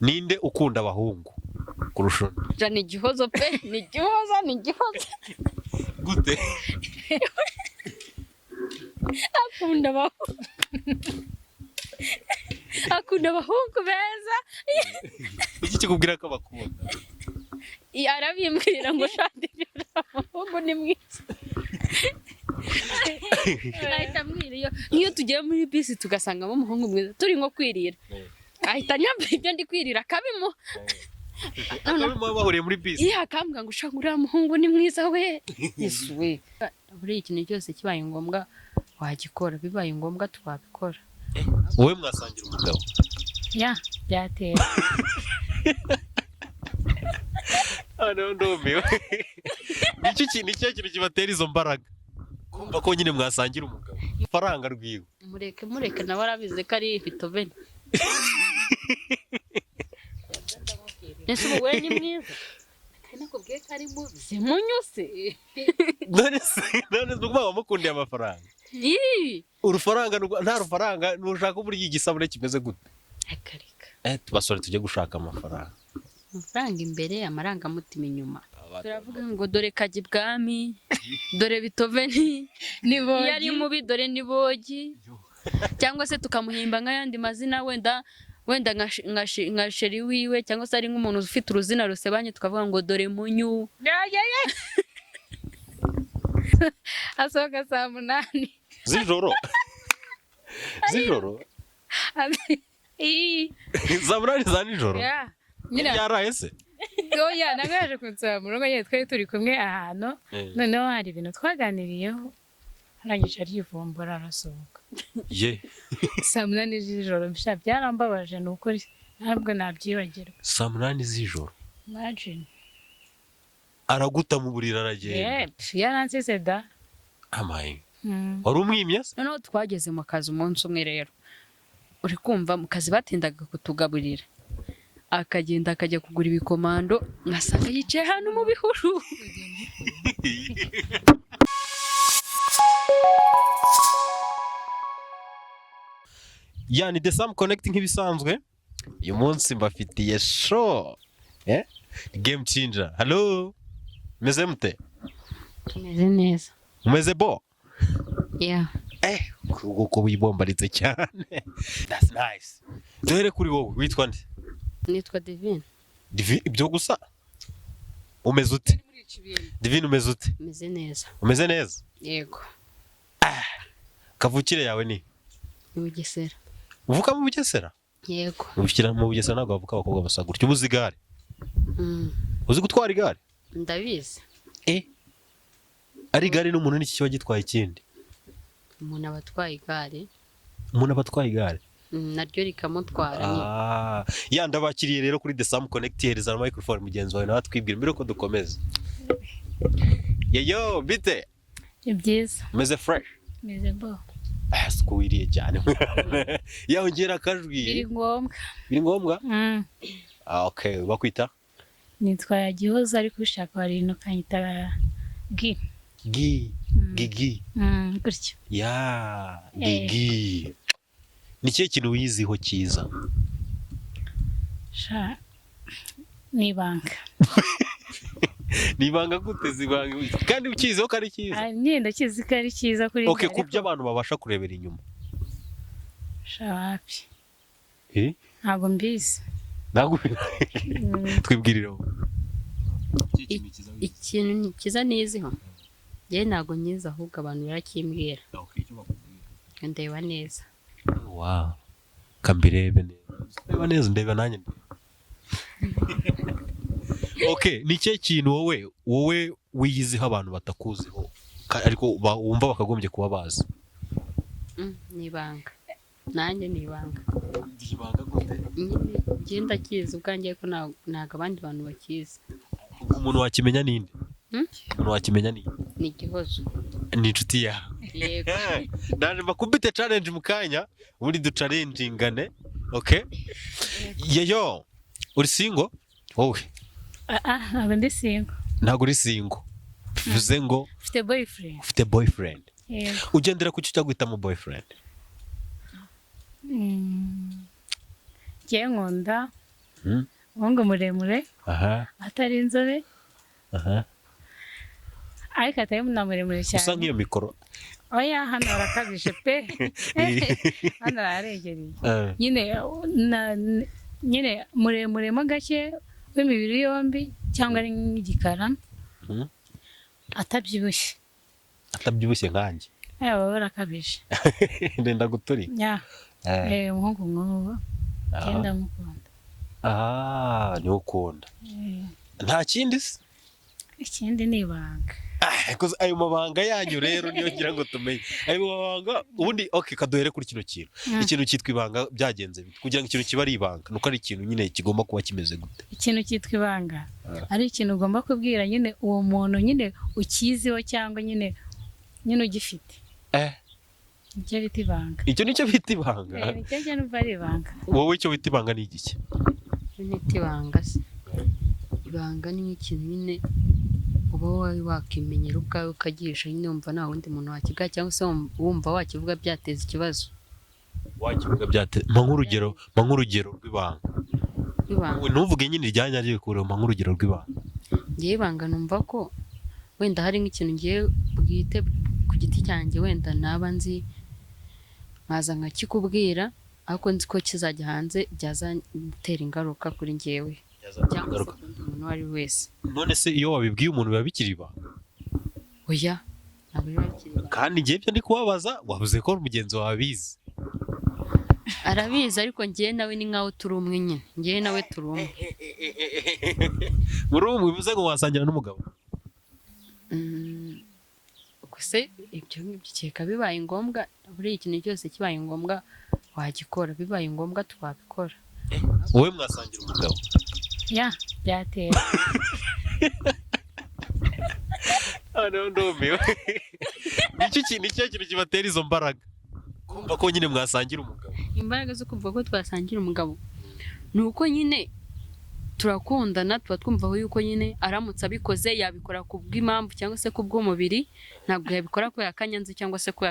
ninde ukunda abahungu kurusha Ni igihozo pe, ni igihozo. Gute? Akunda abahungu beza. Iki kikubwira ko bakunda? Arabimbwira ngo shandi abahungu ni mwiza. Ahita ambwira iyo tugiye muri bisi tugasangamo umuhungu mwiza turi nko kwirira. Ahita nyambira ibyo ndi kwirira kabimo. Bahuriye muri bisi. Iya akambwira ngo ushaka uriya muhungu ni mwiza we. Yesu we. Buri ikintu cyose kibaye ngombwa wagikora, bibaye ngombwa twabikora. Wowe mwasangira umugabo? Ya, byatera. Ndumiwe. Nicyo kintu kibatera izo mbaraga. Kumva ko nyine mwasangira umugabo. Faranga rwiwe. Mureke nawe arabize ko ari ifitobene. Yesu wowe ni mwiza. Kana kubwiye ko ari mubi. Simunyuse. None ndumva wamukundiye amafaranga. Urufaranga nta rufaranga nushaka uburyo igisabune kimeze gute? Akarika. Tubasore tujye gushaka amafaranga. Amafaranga imbere, amarangamutima inyuma. Turavuga ngo dore kaji bwami, dore bitoveni, nibogi. Yari mubi dore nibogi. Cyangwa se tukamuhimba nk'ayandi mazina wenda nka sheri wiwe cyangwa se ari nk'umuntu ufite uruzina rusebanye tukavuga ngo dore munyu. Asohoka saa munani. Zijoro. Saa munani za nijoro? Yaraye se? Oya nagaje kunsaba mu rugo ye twari turi kumwe ahantu noneho hari ibintu twaganiriyeho arangije arivumbura arasohoka. Ye. Saa munani z'ijoro bisha byarambabaje n'ukuri ntabwo nabyibagirwa. Saa munani z'ijoro? Imagine. Araguta mu burira aragenda. Yaransise da. Amaye. Wari umwimye se? Noneho twageze mu kazi umunsi umwe rero. Uri kumva mu kazi batindaga kutugaburira. Akagenda akajya kugura ibikomando ngasanga yicaye hano mu bihuru. Yani the Sam connecting nk'ibisanzwe. Uyu munsi mbafitiye show. Game changer. Hello. Meze mute? Tumeze neza. Umeze bo? Yeah. Kuko wibombaritse cyane. That's nice. Dore kuri wowe witwa nde? Nitwa Divine. Divine ibyo gusa? Umeze ute? Divine umeze ute? Meze neza. Umeze neza? Yego. Kavukire yawe ni? Ni Bugesera. Uvuka mu Bugesera? Yego. Mu Bugesera ntabwo bavuka abakobwa basa gutyo. Ubuzi igare? Uzi gutwara igare? Ndabizi. Ari igare n'umuntu n'iki kiba gitwaye ikindi? Umuntu abatwaye igare. Umuntu abatwaye igare? Naryo rikamutwara. Ya ndabakiriye rero kuri The Sam Connect hereza microphone mugenzi wawe nawe twibwira mbere ko dukomeza. Yeyo bite? Ibyiza. Meze fresh? Meze bo. Sikuwiriye cyane. Yongera akajwi. Biri ngombwa. Okay, bakwita? Nitwa Gihoza ariko ushaka barino kanyita Gigi. Gutyo. Ya, Gigi. Ni kihe kintu wiziho cyiza? Nibanga. Nibanga gute zibanga kandi ukiziho ko ari cyiza? Nyenda kizi ko ari cyiza kuri. Okay, kubyo abantu babasha kurebera inyuma. Shawapi. Ntago mbizi. Twibwirireho. Ikintu kiza niziho. Je ntago nyiza ahubwo abantu barakimbwira. Okay, cyo bakubwira. Ndeba neza. Wow. Kambirebe neza. Ndeba neza ndeba nanjye. Okay, ni cyo kintu wowe wiyiziho abantu batakuziho ariko wumva bakagombye kuba bazi. Nibanga. Nanjye nibanga. Nibanga gute? Genda kizi ubwanjye ko ntago abandi bantu bakizi. Umuntu wakimenya ninde? Umuntu wakimenya ninde? Ni Igihozo. Ni inshuti yawe. Yego. Naje bakubite challenge mukanya ubundi du challengingane. Okay? Yeyo. Uri single? Wowe. Ntabwo ndi single. Ntabwo uri single. Bivuze ngo ufite boyfriend. Yego. Ugendera ku cyo cyagwita mu boyfriend. Nkunda umuhungu muremure aha atari inzobe aha ariko atari na muremure usa cyane. nk'iyo mikoro Oya hano barakabije pe hano bararegereye nyine nyine muremure mo gake w'imibiri yombi cyangwa ari nk'igikara atabyibushye nkanjye baba barakabije ndenda guturika umuhungu nk'uwo genda mukunda niwo ukunda nta kindi se ikindi ni ibanga ayo mabanga yanyu rero niyo ngira ngo tumenye ayo mabanga ubundi kaduhere kuri kino kintu ikintu cyitwa ibanga byagenze bite kugira ngo ikintu kiba ari ibanga nuko ari ikintu nyine kigomba kuba kimeze gute ikintu cyitwa ibanga ari ikintu ugomba kubwira nyine uwo muntu nyine ukiziho cyangwa nyine ugifite nicyo bita ibanga icyo nicyo bita ibanga nicyo njye numva ari ibanga wowe icyo bita ibanga ni igiki bita ibanga se ibanga ni nk'ikintu nyine uba wowe wakimenyera ubwawe ukagihisha nyine wumva nta wundi muntu wakivuga cyangwa se wumva wakivuga byateza ikibazo wakivuga byateza mpa nk'urugero rw'ibanga ntuvuge nyine rijyanye ryo kureho mpa nk'urugero rw'ibanga ngewe ibanga numva ko wenda hari nk'ikintu ngewe bwite ku giti cyanjye wenda naba nzi nkaza nkakikubwira ariko nzi ko kizajya hanze byazatera ingaruka kuri ngewe cyangwa se umuntu uwo ari we wese. None se iyo wabibwiye umuntu biba bikiri ibanga? Oya ntabwo biba bikiri ibanga. Kandi ngiye byo ndi kubabaza wavuze ko mugenzi wawe abizi. Arabizi ariko ngiye nawe ni nkaho turi umwe nyine ngiye nawe turi umwe. Muri umwe bivuze ngo wasangira n'umugabo? Gusa ibyo ngibyo bibaye ngombwa buri ikintu cyose kibaye ngombwa wagikora bibaye ngombwa twabikora. Wowe mwasangira umugabo? Ya byatera. Ndumiwe. Nicyo kintu kibatera izo mbaraga. Kumva ko nyine mwasangira umugabo. Imbaraga zo kumva ko twasangira umugabo nuko nyine turakundana tuba twumva yuko nyine aramutse abikoze yabikora kubw'impamvu cyangwa se kubw'umubiri ntabwo yabikora ko yakanyanze cyangwa se ko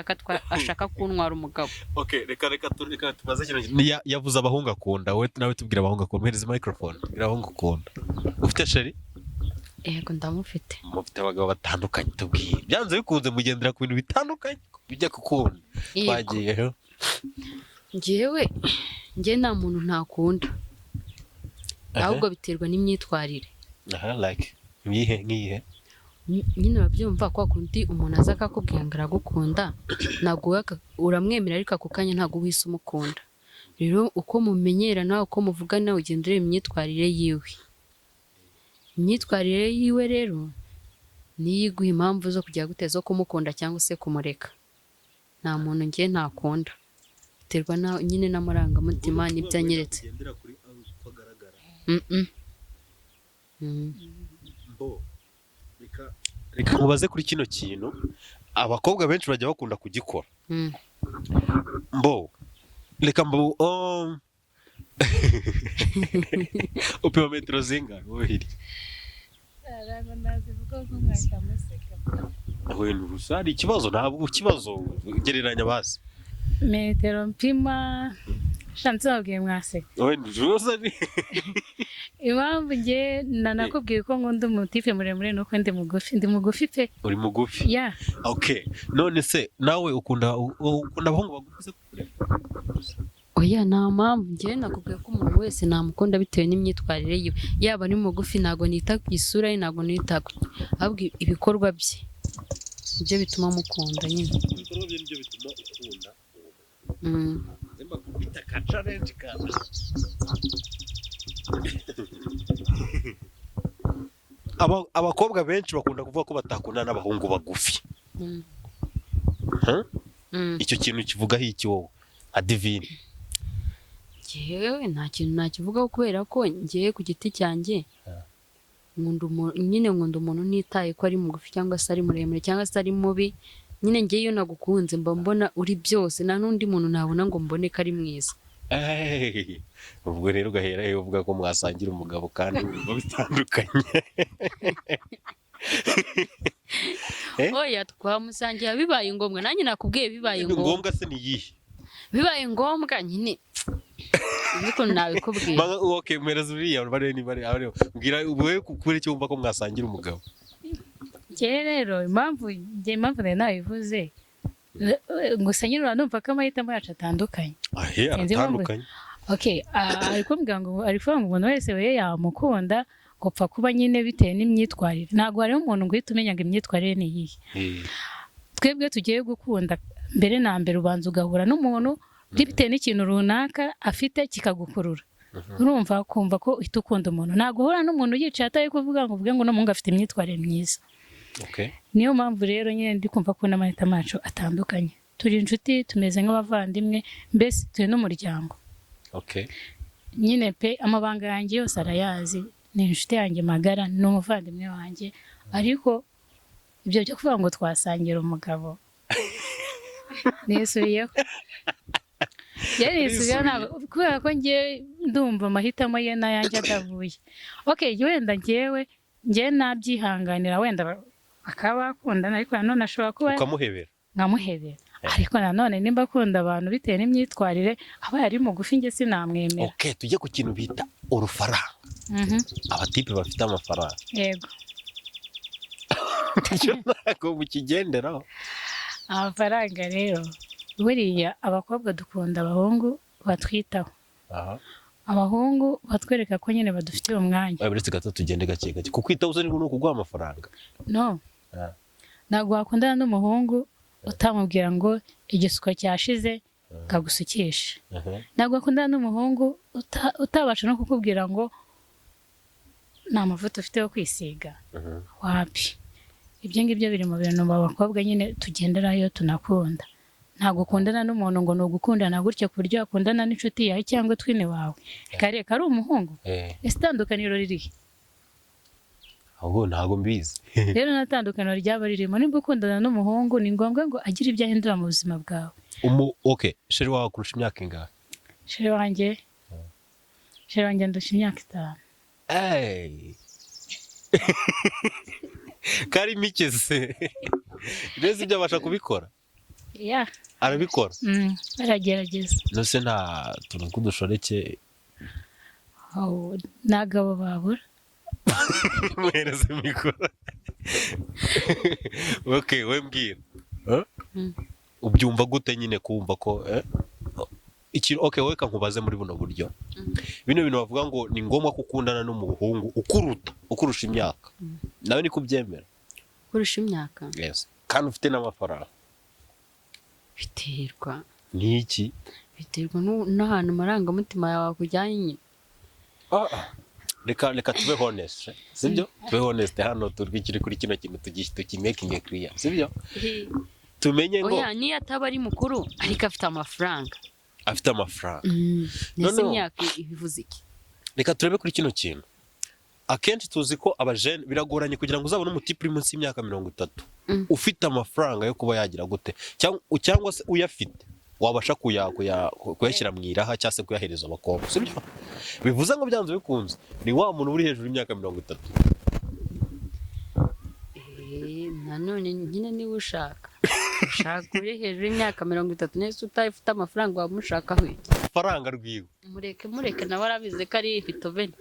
ashaka kuntwara umugabo. Okay, reka tubaze kintu yavuze abahungu akunda wowe nawe tubwira abahungu akunda mpereza microphone bwira abahungu akunda. Ufite sheri? Yego ndamufite. Mufite abagabo batandukanye tubwire. Byanze bikunze mugendera ku bintu bitandukanye bijya kukunda. Twagiyeho. Njyewe nta muntu ntakunda. Ahubwo biterwa n'imyitwarire. Like nkihe nyine urabyumva ko akundi umuntu aza akakubwira ngo aragukunda ntabwo uramwemera ariko ako kanya ntabwo uhise umukunda. Rero uko mumenyerana uko muvugana ugendera imyitwarire yiwe. Imyitwarire yiwe rero niyo iguha impamvu zo kujya guteza zo kumukunda cyangwa se kumureka. Nta muntu ngiye ntakunda. Biterwa nyine n'amarangamutima n'ibyo anyeretse. Reka mubaze kuri kino kintu abakobwa benshi bajya bakunda kugikora. Reka upima metero zingahe wowe hirya? Hari ikibazo ntabwo ikibazo gereranya basi. Metero mpima shanze wabwiye mwaseka. Impamvu nge nanakubwiye ko nkunda umutipe muremure nuko ndi mugufi pe. Uri mugufi? Yeah. Okay. None se nawe ukunda abahungu bagufi kure? Oya nta mpamvu nge nakubwiye ko umuntu wese namukunda bitewe n'imyitwarire yiwe. Yaba ni mugufi ntago nita ku isura ye ntago nita ahubwo ibikorwa bye. Ibyo bituma mukunda nyine. Ibikorwa bye nibyo bituma ukunda. Zemba kubita ka challenge kaza. Abakobwa benshi bakunda kuvuga ko batakundana n'abahungu bagufi. Icyo kintu kivugaho iki wowe Adivine? Jewe nta kintu nakivugaho kubera ko ngiye ku giti cyanjye nkunda umuntu nitaye ko ari mugufi cyangwa se ari muremure cyangwa se ari mubi. Nyine ngiye iyo nagukunze mba mbona uri byose nta n'undi muntu nabona ngo mbone ko ari mwiza. Ubwo rero ugahera uvuga ko mwasangira umugabo kandi biba bitandukanye. Oya twamusangira bibaye ngombwa nanjye nakubwiye bibaye ngombwa. Ngombwa se ni yihe? bibaye ngombwa nyine ariko nabikubwira okay mpereza uriya bare ni bare mbwira wowe kuri cyo wumva ko mwasangira umugabo rero impamvu nabivuze gusa nyine uranumva ko amahitamo yacu atandukanye atandukanye okay ari kuvuga ngo umuntu wese we yamukunda gupfa kuba nyine bitewe n'imyitwarire ntabwo hari umuntu ngo uhite umenya ngo imyitwarire ni iyihe twebwe tugiye gukunda mbere na mbere ubanza ugahura n'umuntu bitewe n'ikintu runaka afite kikagukurura urumva kumva ko uhita ukunda umuntu ntabwo uhura n'umuntu yicaye atari kuvuga ngo uvuge ngo no mungu afite imyitwarire myiza niyo mpamvu rero nyine ndi kumva ko n'amahitamo yacu atandukanye turi inshuti tumeze nk'abavandimwe mbese turi n'umuryango nyine pe amabanga yanjye yose arayazi ni inshuti yanjye magara ni umuvandimwe wanjye ariko ibyo byo kuvuga ngo twasangira umugabo nisubiyeho kubera ko ngiye ndumva amahitamo ye n'ayanjye adahuye wenda ngewe nabyihanganira wenda akaba akundana ariko nanone ashobora kuba nkamuhebera ariko nanone nimba akunda abantu bitewe n'imyitwarire aba yari mugufi njye sinamwemera tujye ku kintu bita urufaranga abatipe bafite amafaranga yego ntabwo mukigenderaho amafaranga rero buriya abakobwa dukunda abahungu batwitaho abahungu batwereka ko nyine badufitiye umwanya uretse gato tugende gake gake kukwitaho uzi ni ukuguha amafaranga ntabwo wakundana n'umuhungu utamubwira ngo igisuko cyashize kagusukisha ntabwo wakundana n'umuhungu utabasha no kukubwira ngo nta mavuta ufite yo kwisiga wapi ibyo ngibyo biri mu bintu abakobwa nyine tugenderayo tunakunda ntabwo ukundana n'umuntu ngo ni ugukundana gutya ku buryo wakundana n'inshuti yawe cyangwa twine wawe reka ari umuhungu ese itandukaniro ririhe ahubwo ntabwo mbizi rero ntatandukaniro ryaba ririmo nimba ukundana n'umuhungu ni ngombwa ngo agire ibyo ahindura mu buzima bwawe sheri wawe kurusha imyaka ingahe sheri wanjye ndusha imyaka 5 kari mike se rero ibyo abasha kubikora arabikora aragerageza nose nta tuntu tw'udushoreke nagabo babura muhereze mikoro we mbwira ubyumva gute nyine kumva ko ikintu wowe kankubaze muri buno buryo bino bintu bavuga ngo ni ngombwa ko ukundana n'umuhungu ukurusha imyaka nawe ni kubyemera kurusha imyaka kandi ufite n'amafaranga biterwa n'iki biterwa n'ahantu amarangamutima yawe akujyanye reka tube honest sibyo tube honest hano turwikiri kuri kino kintu tukimaking clear sibyo tumenye ngo niyo ataba ari mukuru ariko afite amafaranga none imyaka ibivuze iki reka turebe kuri kino kintu akenshi tuzi ko abajene biragoranye kugira ngo uzabone umutipe uri munsi y'imyaka 30 ufite amafaranga yo kuba yagira gute cyangwa se uyafite wabasha kuyashyira mu iraha cyangwa se kuyahereza abakobwa sibyo bivuze ngo byanze bikunze ni wa muntu uri hejuru y'imyaka 30 nanone nyine niba ushaka uri hejuru y'imyaka 30 nese utayifite amafaranga wamushakaho iki faranga rwiwe mureke nawe arabize ko ari fitoveni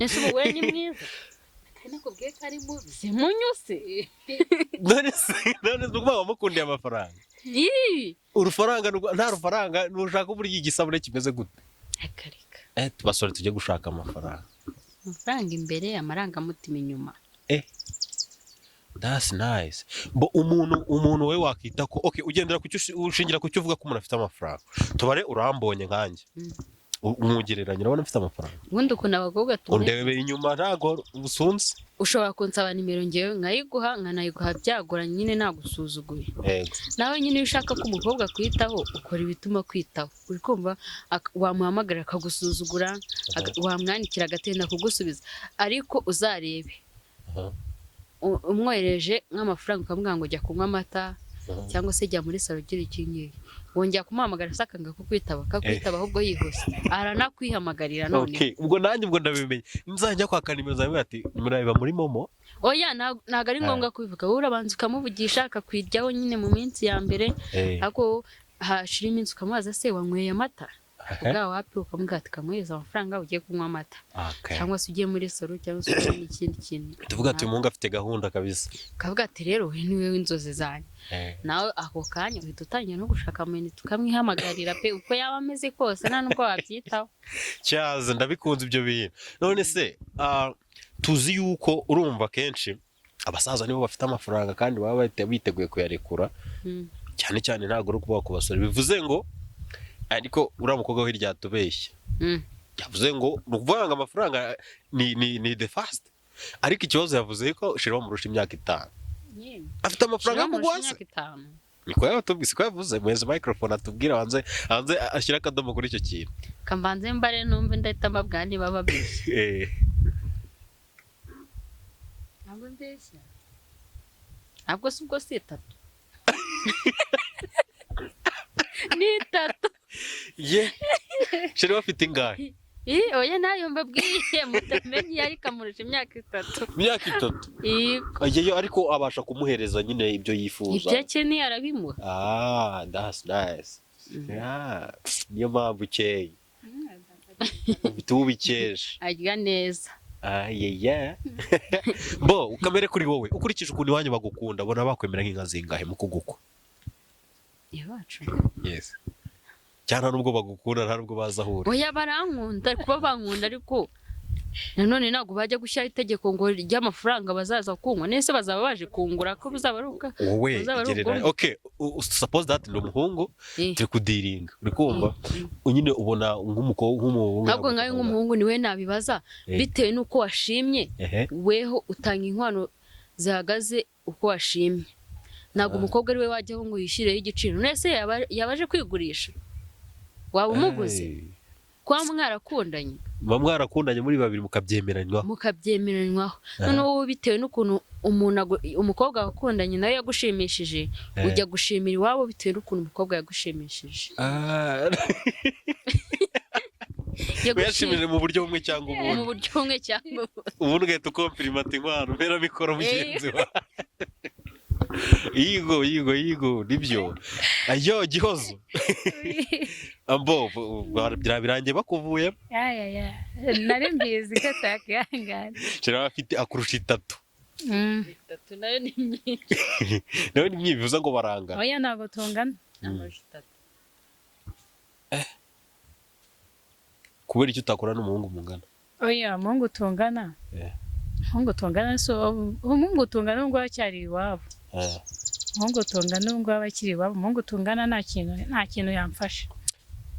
nese umugore ni mwiza nakubwiye ko ari mubi simunyuse none nukuvuga wamukundiye amafaranga urufaranga nta rufaranga nushaka uburyo igisabune kimeze gute tubasore tujye gushaka amafaranga imbere amarangamutima inyuma that's nice umuntu we wakita ko ugendera ushingira ku cyo uvuga ko umuntu afite amafaranga tubare urambonye nkanjye umugereranya urabona afite amafaranga ubundi ukuntu abakobwa undebeye inyuma ntago usunze ushobora kunsaba nimero ngewe nkanayiguha byagoranye nyine nagusuzuguye nawe nyine iyo ushaka ko umukobwa kwitaho ukora ibituma kwitaho uri kumva wamuhamagara akagusuzugura wamwandikira agatenda kugusubiza ariko uzarebe umwohereje nk'amafaranga ukamubwira ngo jya kunywa amata cyangwa se jya muri salo gira iki ngiki wongera kumuhamagara sakanga kukwitaba akakwitaba ahubwo yihuse aranakwiihamagarira none okay ubwo nanjye ubwo ndabimenye nzajya kwaka nimero zawe ati murabiba muri momo oya ntago ari ngombwa kubivuga wowe urabanza ukamuvugisha akakwiryaho nyine mu minsi ya mbere ariko hashira iminsi ukamubaza se wanyweye amata ubwa wapi ukamubwira ati kamweza amafaranga ugiye kunywa amata cyangwa se ugiye muri salo cyangwa se ugiye n'ikindi kintu tuvuga ati umuhungu afite gahunda kabisa kavuga ati rero we niwe w'inzozi zanjye nawe ako kanya uhita utangira no gushaka amayinite tukamwihamagarira pe uko yaba ameze kose nta nubwo wabyitaho cyaze ndabikunze ibyo bintu none se tuzi yuko urumva kenshi abasaza nibo bafite amafaranga kandi baba biteguye kuyarekura cyane cyane ntabwo uri kuvuga ku basore bivuze ngo ariko uriya mukobwa we ryatubeshye yavuze ngo ni ukuvuga ngo amafaranga ni the fast ariko ikibazo yavuze ko shira bamurusha imyaka 5 afite amafaranga yo kugwasa niko yabatubwiye siko yavuze mweze microphone atubwira hanze ashyira akadomo kuri icyo kintu kambanze mbare numve ndahita mbabwira niba babeshye ntabwo mbeshya ntabwo si ubwo si 3 ni 3 ye shira bafite ingahe oya nayo mbabwiye mutamenye ariko amurusha imyaka 3 yego ariko abasha kumuhereza nyine ibyo yifuza ibyo akeneye arabimuha that's nice niyo mpamvu ukeye ubikeje arya neza bo ukamere kuri wowe ukurikije ukuntu iwanyu bagukunda bona bakwemera nk'inka zingahe mu kugukwa iwacu yes cyane nubwo bagukunda nta nubwo bazahura oya barankunda kuba bankunda ariko nanone ntabwo bajya gushyira itegeko ngo ry'amafaranga bazaza kunywa nese bazaba baje kungura ko bizaba ari uka wowe okay suppose that ni umuhungu turi kudiringa uri kumva nyine ubona nk'umuhungu ntabwo ngaye nk'umuhungu niwe nabibaza bitewe nuko washimye weho utanga inkwano zihagaze uko washimye ntabwo umukobwa ari we wajyaho ngo yishireho igiciro nese yabaje kwigurisha waba umuguze kwa mwarakundanye mwarakundanye muri babiri mukabyemeranywaho none wowe bitewe n'ukuntu umukobwa wakundanye nawe yagushimishije ujya gushimira iwabo bitewe n'ukuntu umukobwa yagushimishije yashimije mu buryo bumwe cyangwa ubundi mu buryo bumwe cyangwa ubundi ugahita ukomplimenta inkwano mbera mikoro mugenzi wawe yigo nibyo ayo gihozo ambo birangiye bakuvuye nari mbizi ko atakihangana shira afite akurusha 3 nayo ni myinshi nayo ni myinshi bivuze ngo barangana oya ntabwo tungana amurusha 3 kubera icyo utakora n'umuhungu mungana oya umuhungu tungana umuhungu tungana umuhungu tungana ngo acyari iwabo umuhungu tungana ngo abakiri iwabo umuhungu tungana nta kintu yamfasha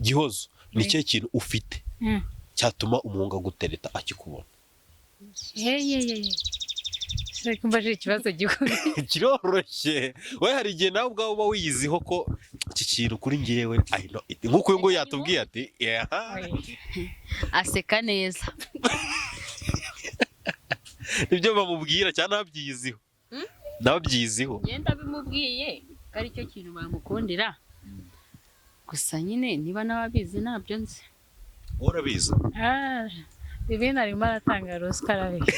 gihozo ni cyo kintu ufite cyatuma umuhungu agutereta akikubona Seka mbaje ikibazo gikomeye kiroroshye we hari igihe nawe ubwawe uba wiyiziho ko iki kintu kuri ngewe I know it nkuko ngo yatubwiye ati aseka neza nibyo bamubwira cyane abyiyiziho nabyiyiziho ngenda bimubwiye ari cyo kintu bamukundira gusa nyine niba nababizi nabyo nzi urabizi ibintu arimo aratanga ruswa arabizi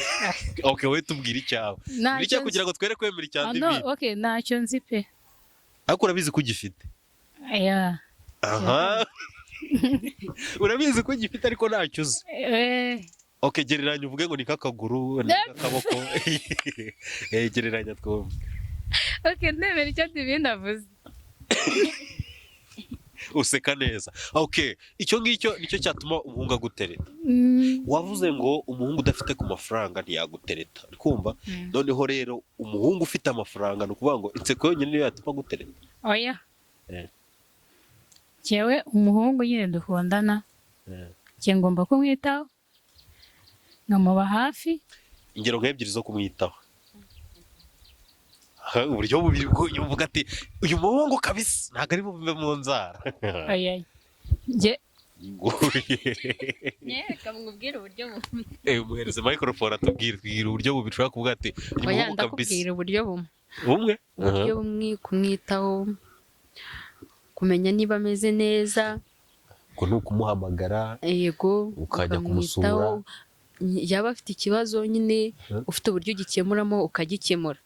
okay we tubwira icyawe nicyo kugira ngo twere kwemera icyandi no okay ntacyo nzi pe ariko urabizi ko ugifite urabizi ko ugifite ariko ntacyo uzi okay gereranya uvuge ngo ni kakaguru n'akaboko gereranya twumve okay ndemera icyo ibintu avuze useka neza okay icyo ngicyo nicyo cyatuma umuhungu agutereta wavuze ngo umuhungu udafite ku mafaranga ntiyagutereta kumva noneho rero umuhungu ufite amafaranga no kuvuga ngo inseko yonyine niyo yatuma gutereta oya cyewe umuhungu nyine dukundana cye ngomba kumwitaho nkamuba hafi ingero nk'ebyiri zo kumwitaho uburyo bubiri bwo uvuga ati uyu muhungu kabisa ntago ari bube mu nzara nge kamubwira uburyo bumwe muhereze microphone atubwira uburyo bubiri ushobora kuvuga ati uyu muhungu kabisa ndakubwira uburyo bumwe uburyo bumwe, kumwitaho, kumenya niba ameze neza, ko ni ukumuhamagara, yego, ukajya ukamwitaho. Yaba afite ikibazo nyine ufite uburyo ugikemuramo ukagikemura.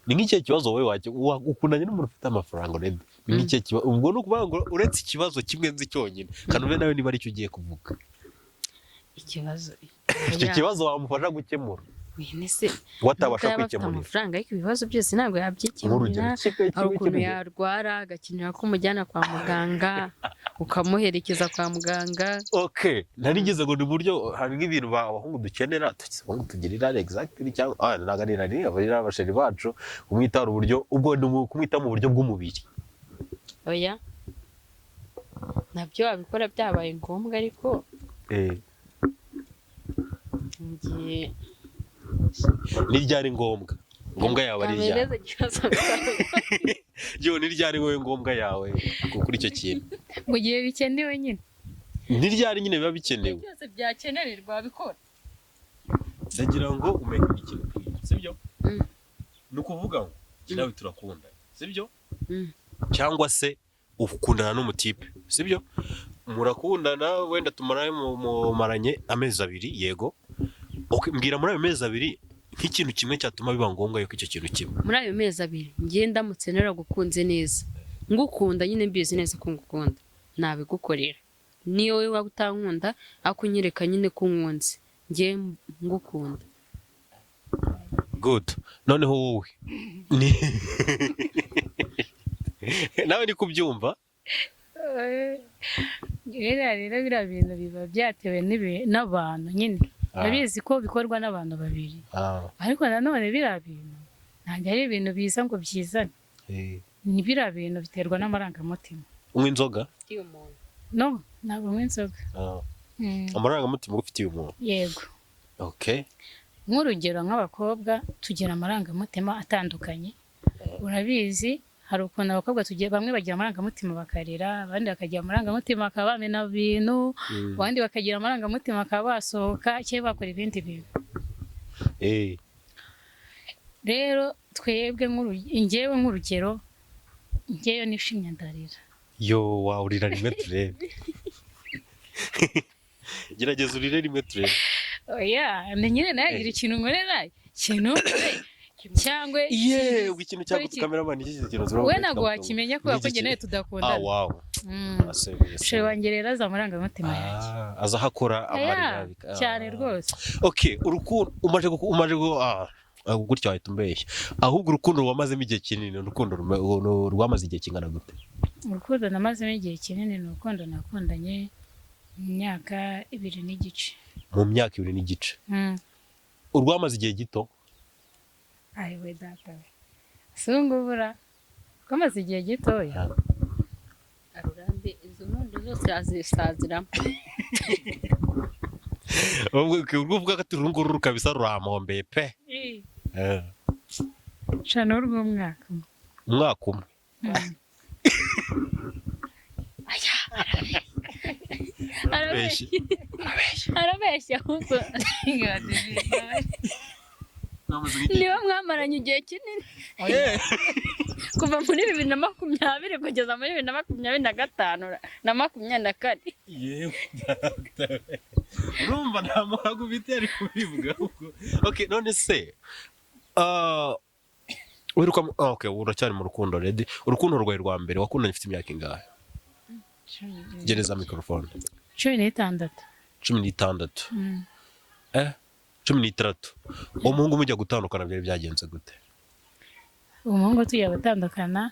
Ni nk'icyo kibazo wowe ukundanye n'umuntu ufite amafaranga rero. Ni nk'icyo kibazo, ubwo ni ukuvuga ngo uretse ikibazo kimwe nzi cyonyine kandi ube nawe niba aricyo ugiye kuvuga. Ikibazo icyo kibazo wamufasha gukemura. Wene se watabasha kwikemurira amafaranga, ariko ibibazo byose ntabwo yabyikemurira. Hari ukuntu yarwara agakenera ko umujyana kwa muganga, ukamuherekeza kwa muganga. Narigeze ngo ni buryo hari nk'ibintu abahungu dukenera tugirira exactly cyangwa naganira n'abari abasheri bacu kumwitaho uburyo ubwo ni kumwitaho mu buryo bw'umubiri. Oya, nabyo abikora byabaye ngombwa, ariko ngiye niryari ngombwa yawe ari ryari yo niryari wowe ngombwa yawe kuri icyo kintu mu gihe bikenewe nyine niryari nyine biba bikenewe byose byakenererwa bikora. ndagira ngo umenye ikintu sibyo ni ukuvuga ngo nawe turakunda sibyo cyangwa se ukundana n'umutipe sibyo murakundana wenda tumaranye amezi 2 yego mbwira muri ayo mezi 2 nk'ikintu kimwe cyatuma biba ngombwa yuko icyo kintu kimwe muri ayo mezi 2 ngiye ndamutse naragukunze neza ngukunda nyine mbizi neza ko ngukunda nabigukorera niyo wowe wagutankunda akunyereka nyine ko nkunze ngiye ngukunda. Good. Noneho wowe nawe ni kubyumva rero biriya bintu biba byatewe n'abantu nyine babizi ko bikorwa n'abantu babiri ariko nanone biriya bintu ntabwo ari ibintu biza ngo byizane. Ni biriya bintu biterwa n'amarangamutima. Unywa inzoga? No, ntabwo unywa inzoga. Amarangamutima ufitiye umuntu? Yego. Nk'urugero nk'abakobwa tugira amarangamutima atandukanye. Urabizi hari ukuntu abakobwa tugiye bamwe bagira amarangamutima bakarira, abandi bakagira amarangamutima bakaba bamena ibintu, abandi bakagira amarangamutima bakaba basohoka cyangwa bakora ibindi bintu. Rero twebwe njyewe nk'urugero njyewe nishimye ndarira. Yo wawurira rimwe turebe. Gerageza urire rimwe turebe. Oya, nyine nagira ikintu nkorera ikintu cyangwa ikintu cyangwa cameraman iki kintu zoro. We ntabwo wakimenya ko nawe tudakundana. Wow. She wangerera za marangamutima yanjye. Aza hakora amarira cyane rwose. Urukundo umaje gutya wahita umbeshya. Ahubwo urukundo wamazemo igihe kinini, urukundo rwamaze igihe kingana gute? Urukundo namazemo igihe kinini ni urukundo nakundanye mu myaka 2 n'igice. Mu myaka 2 n'igice. Urwamaze igihe gito? Ayiwe data. Sungubura. Kwamaze igihe gitoya. Arurambe izo ntundo zose azisaziramo. Uvuga ko turunguru rukabisa ruramombe pe. Cyane urw'umwaka. Umwaka umwe. Arabeshya ahubwo niba mwamaranye igihe kinini kuva muri 2020 kugeza muri 2025 na 24. Urumva nta muhago bitari kubivuga ubwo. None se uracyari mu rukundo ready? Urukundo rwawe rwa mbere wakundanye ufite imyaka ingahe? Gereza microphone. 16. 16. 16. Umuhungu mujya gutandukana byari byagenze gute? Umuhungu tujya gutandukana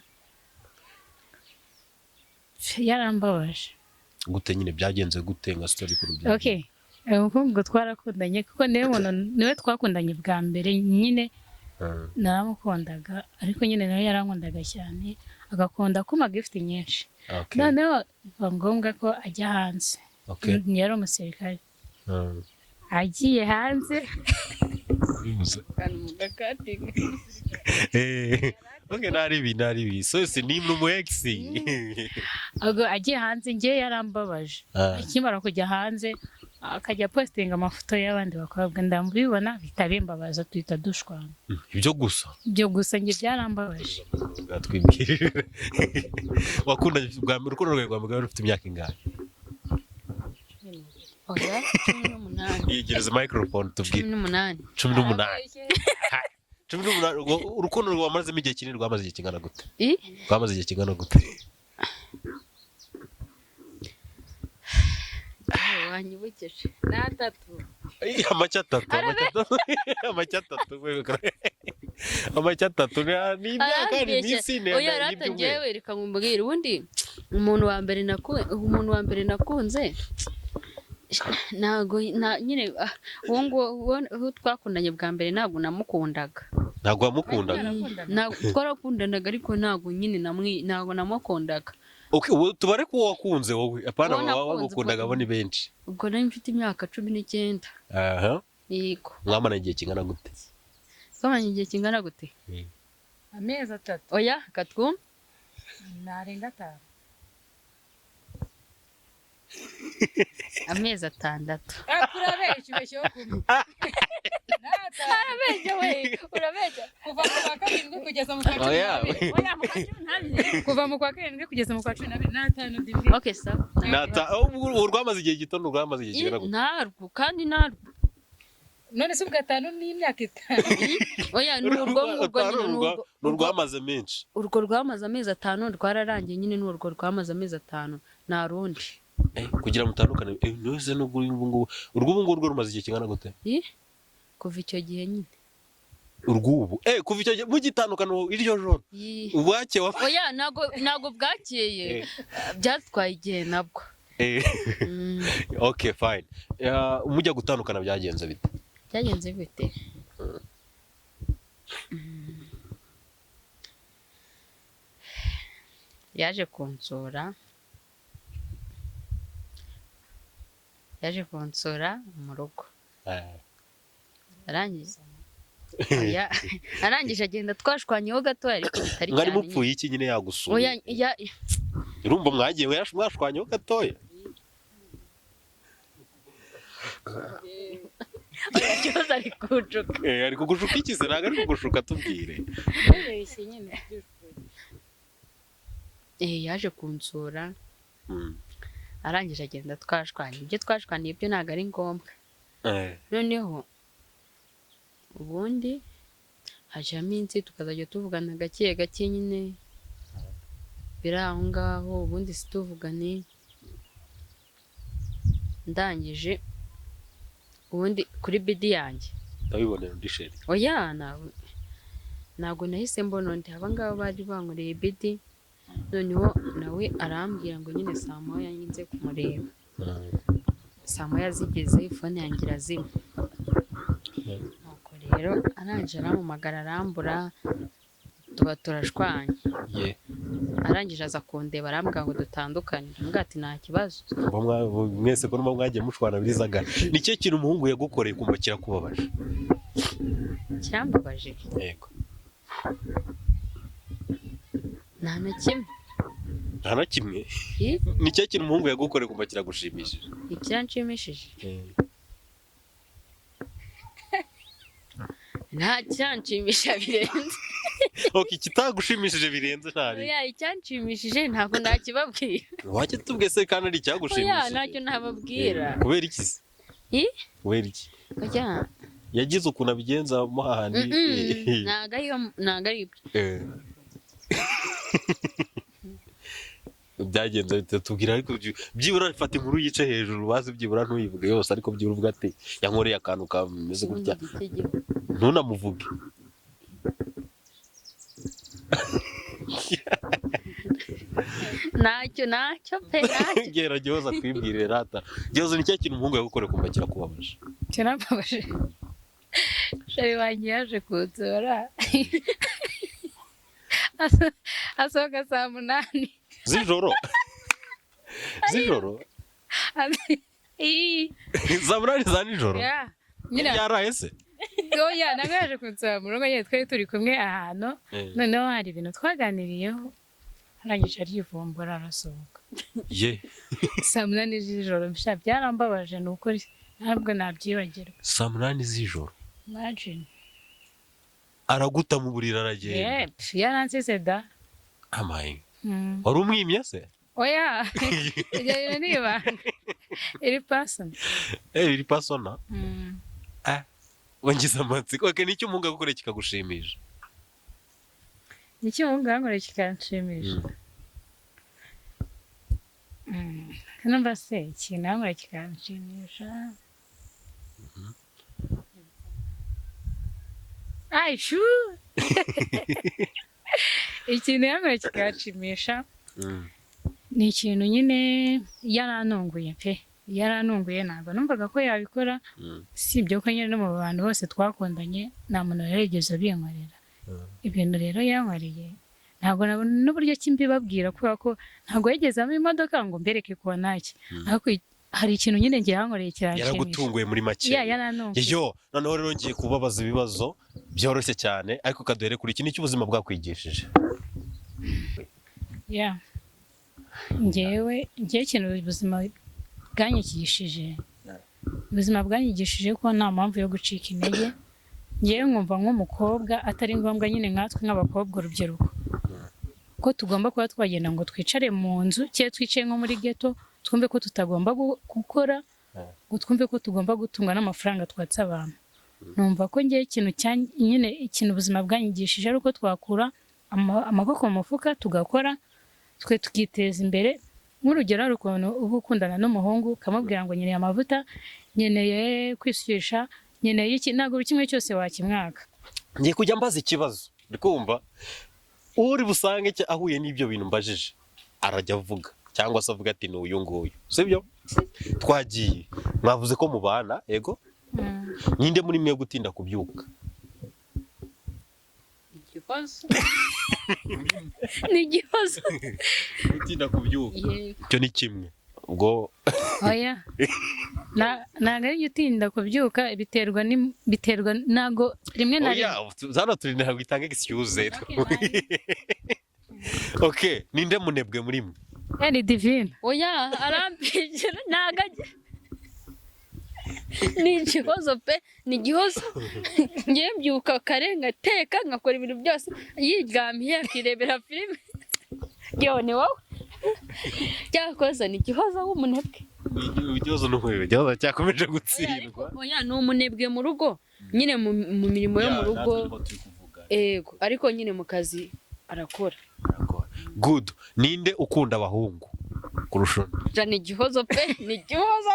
yarambabaje. Gute nyine byagenze gute nka story kuri byo? Umuhungu twarakundanye kuko niwe twakundanye bwa mbere nyine naramukundaga ariko nyine nawe yarankundaga cyane agakunda kuma gift nyinshi. Noneho biba ngombwa ko ajya hanze. Yari umusirikare. Agiye hanze naribi so ni mu ex ago agiye hanze ngiye yarambabaje akimara kujya hanze akajya postinga amafoto y'abandi bakobwa ndamubibona bitabimbabaza tuhita dushwana. ibyo gusa Njye byarambabaje. twibwirire wakundanye bwa mbere urukundo rwawe rwa mbere rufite imyaka ingahe? oya 18 yegereza microphone tubwire. 18 18 urukundo rwamazemo igihe kinini rwamaze igihe kingana gute? Rwamaze igihe kingana gute? wanyibukeje amacya atatu ni imyaka ni iminsi ine. oya ratangiye reka ngumbwire ubundi umuntu wa mbere nakunze ntago nyine uwo twakundanye bwa mbere ntago namukundaga. Ntago wamukundaga? Twarakundanaga ariko ntago nyine ntago namukundaga. Okay, tubare ko wakunze wowe apana wagukundaga bo ni benshi. Ubwo nari mfite imyaka 19. Aha. Yego. Mwamana igihe kingana gute? Twamanye igihe kingana gute? Amezi 3. Oya katwu narenga 5. amezi 6. Kurabeshya ubeshyo kumwe. Arabeje we urabeje kuva mu kwa 7 kugeza mu kwa 12. Oya mu kwa 12 kuva mu kwa 7 kugeza mu kwa 12 na 5 divi. Okay sawa. Urwamaze igihe gito urwamaze igihe kingana gute? Narwo kandi narwo none se ubgatanu n'imyaka 5. Oya n'urwamaze menshi. Urwo rwamaze amezi 5 rwararangiye nyine n'urwo rwamaze amezi 5 na rundi. Kugira mutandukane nose no urwo rumaze igihe kingana gute? Kuva icyo gihe nyine. Urwubu kuva icyo gihe mugitandukano iryo joro. Ubwake wa oya nago bwakeye byatwaye igihe nabwo. Okay fine. Mujya gutandukana byagenze bite? Byagenze bite? Yaje kunsura mu rugo. Arangije agenda twashwanyeho gato ariko bitari cyane. Ngari mupfuye iki nyine yagusura? Oya irumba mwagiye mwashwanyeho gatoya. Oya cyoza ari kujuka. Ari kugushuka iki se naga ari kugushuka tubwire. Yaje kunsura. Arangije agenda twashwanye. Ibyo twashwanye ibyo ntago ari ngombwa. Noneho ubundi haje iminsi tukazajya tuvugana gake gake nyine biraho ngaho ubundi situvugane ndangije ubundi kuri bidi yanjye ndabibonera ndisheri. oya nago nahise mbona ndi abangaba bari bankoreye bidi noneho nawe arambwira ngo nyine saa moya nze kumureba. Saa moya zigeze phone yanjye irazima. Rero arangije aramumagara arambura tuba turashwanye. Arangije aza kundeba arambwira ngo dutandukane. Mbwa ati nta kibazo. Mwese ko mwagiye mushwana birizaga. Ni cyo kintu umuhungu yagukoreye kumva kirakubabaje? Cyambabaje. Yego. Nta na kimwe. Ni cyo kintu umuhungu yagukoreye kumva kiragushimishije? Icyanshimishije. Nta cyanshimisha birenze. Okay, kitagushimishije birenze ntari. Oya icyanshimishije ntabwo nakibabwira. Wajye tubwe se kandi ari cyagushimishije? Oya ntacyo ntababwira. Kubera iki se? Kubera iki? Oya yagize ukuntu abigenza mo hahandi. Ntago ari ibyo. Byagenze tubwira ariko byibura ifata inkuru yice hejuru bazi byibura ntuyivuge yose ariko byibura uvuga ati yankoreye akantu kameze gutya ntunamuvuge. Ntacyo pe ntacyo. Gera Gihoza twibwirire rata. Gihoza ni cyo kintu umuhungu yagukoreye kumva kirakubabaje? Cyarababaje. Shari wanjye yaje kunsura. Asohoka saa 8 zijoro. Saa 8 za nijoro? Yaraye se? Oya nawe yaje kunsura mu rugo nyine twari turi kumwe ahantu noneho hari ibintu twaganiriyeho arangije arivumbura arasohoka. ye saa munani z'ijoro bisha byarambabaje ni ukuri ntabwo nabyibagirwa. saa munani z'ijoro Imagine. araguta mu buriri aragenda Yep, yaransize da. amaye Mm. wari umwimya se Oya. Ijya niba. Iri person. iri pasona Mm. wangize amatsiko okay nicyo umuhungu agukora kikagushimisha Nicyo ngangore kikanshimisha. Numva se ikintu ngangore kikanshimisha. Ai shu. Ikintu ngangore kikanshimisha. Ni ikintu nyine yarantunguye pe. Yarantunguye ntabwo numvaga ko yabikora. Sibyo ko nyine no mu bantu bose twakundanye nta muntu yarigeze abinkorera. Ibintu rero yankoreye ntabwo nabona n'uburyo kimbibabwira kubera ko ntabwo yagezamo imodoka ngo mbereke ko ntacyo. Ariko hari ikintu nyine ngiye yankoreye kiranshimisha. yaragutunguye muri make yarantunguye. yo noneho rero ngiye kubabaza ibibazo byoroshye cyane ariko kaduhere kuri iki nicyo ubuzima bwakwigishije Yeah. Ngewe ikintu ubuzima bwanyigishije. Ubuzima bwanyigishije ko nta mpamvu yo gucika intege. Ngewe nkumva nk'umukobwa atari ngombwa nyine nkatwe nk'abakobwa urubyiruko. Ko tugomba kuba twagenda ngo twicare mu nzu cyangwa twicaye nko muri ghetto twumve ko tutagomba gukora ngo twumve ko tugomba gutunga n'amafaranga twatse abantu. Numva ko ngewe nyine ikintu ubuzima bwanyigishije ari uko twakura amaboko mu mufuka tugakora twe tukiteza imbere. Nk'urugero hari ukuntu uba ukundana n'umuhungu ukamubwira ngo nkeneye amavuta nkeneye kwishyushya nkeneye iki ntabwo buri kimwe cyose wakimwaka. ngiye kujya mbaza ikibazo ndikumva uri busange ahuye n'ibyo bintu mbajije arajya avuga cyangwa se avuga ati ni uyu nguyu sibyo twagiye mwavuze ko mubana yego ninde muri mwe gutinda kubyuka Ni igihozo. gutinda kubyuka icyo ni kimwe ubwo Oya. Ntabwo ari utinda kubyuka biterwa ntago rimwe na rimwe. oya zano turi ntabwo itanga excuse okay ninde munebwe muri mwe Ni divine. Oya arampigera ntago ni igihozo pe ni igihozo. Ngiye mbyuka kare ngateka ngakora ibintu byose yiryamiye akirebera filime. Yo ni wowe cyakoze ni igihozo w'umunebwe. ikibazo n'uhwewe ikibazo cyakomeje gutsindwa Oya ni umunebwe mu rugo nyine mu mirimo yo mu rugo ego ariko nyine mu kazi arakora. good ninde ukunda abahungu kurusha Ni igihozo pe ni igihozo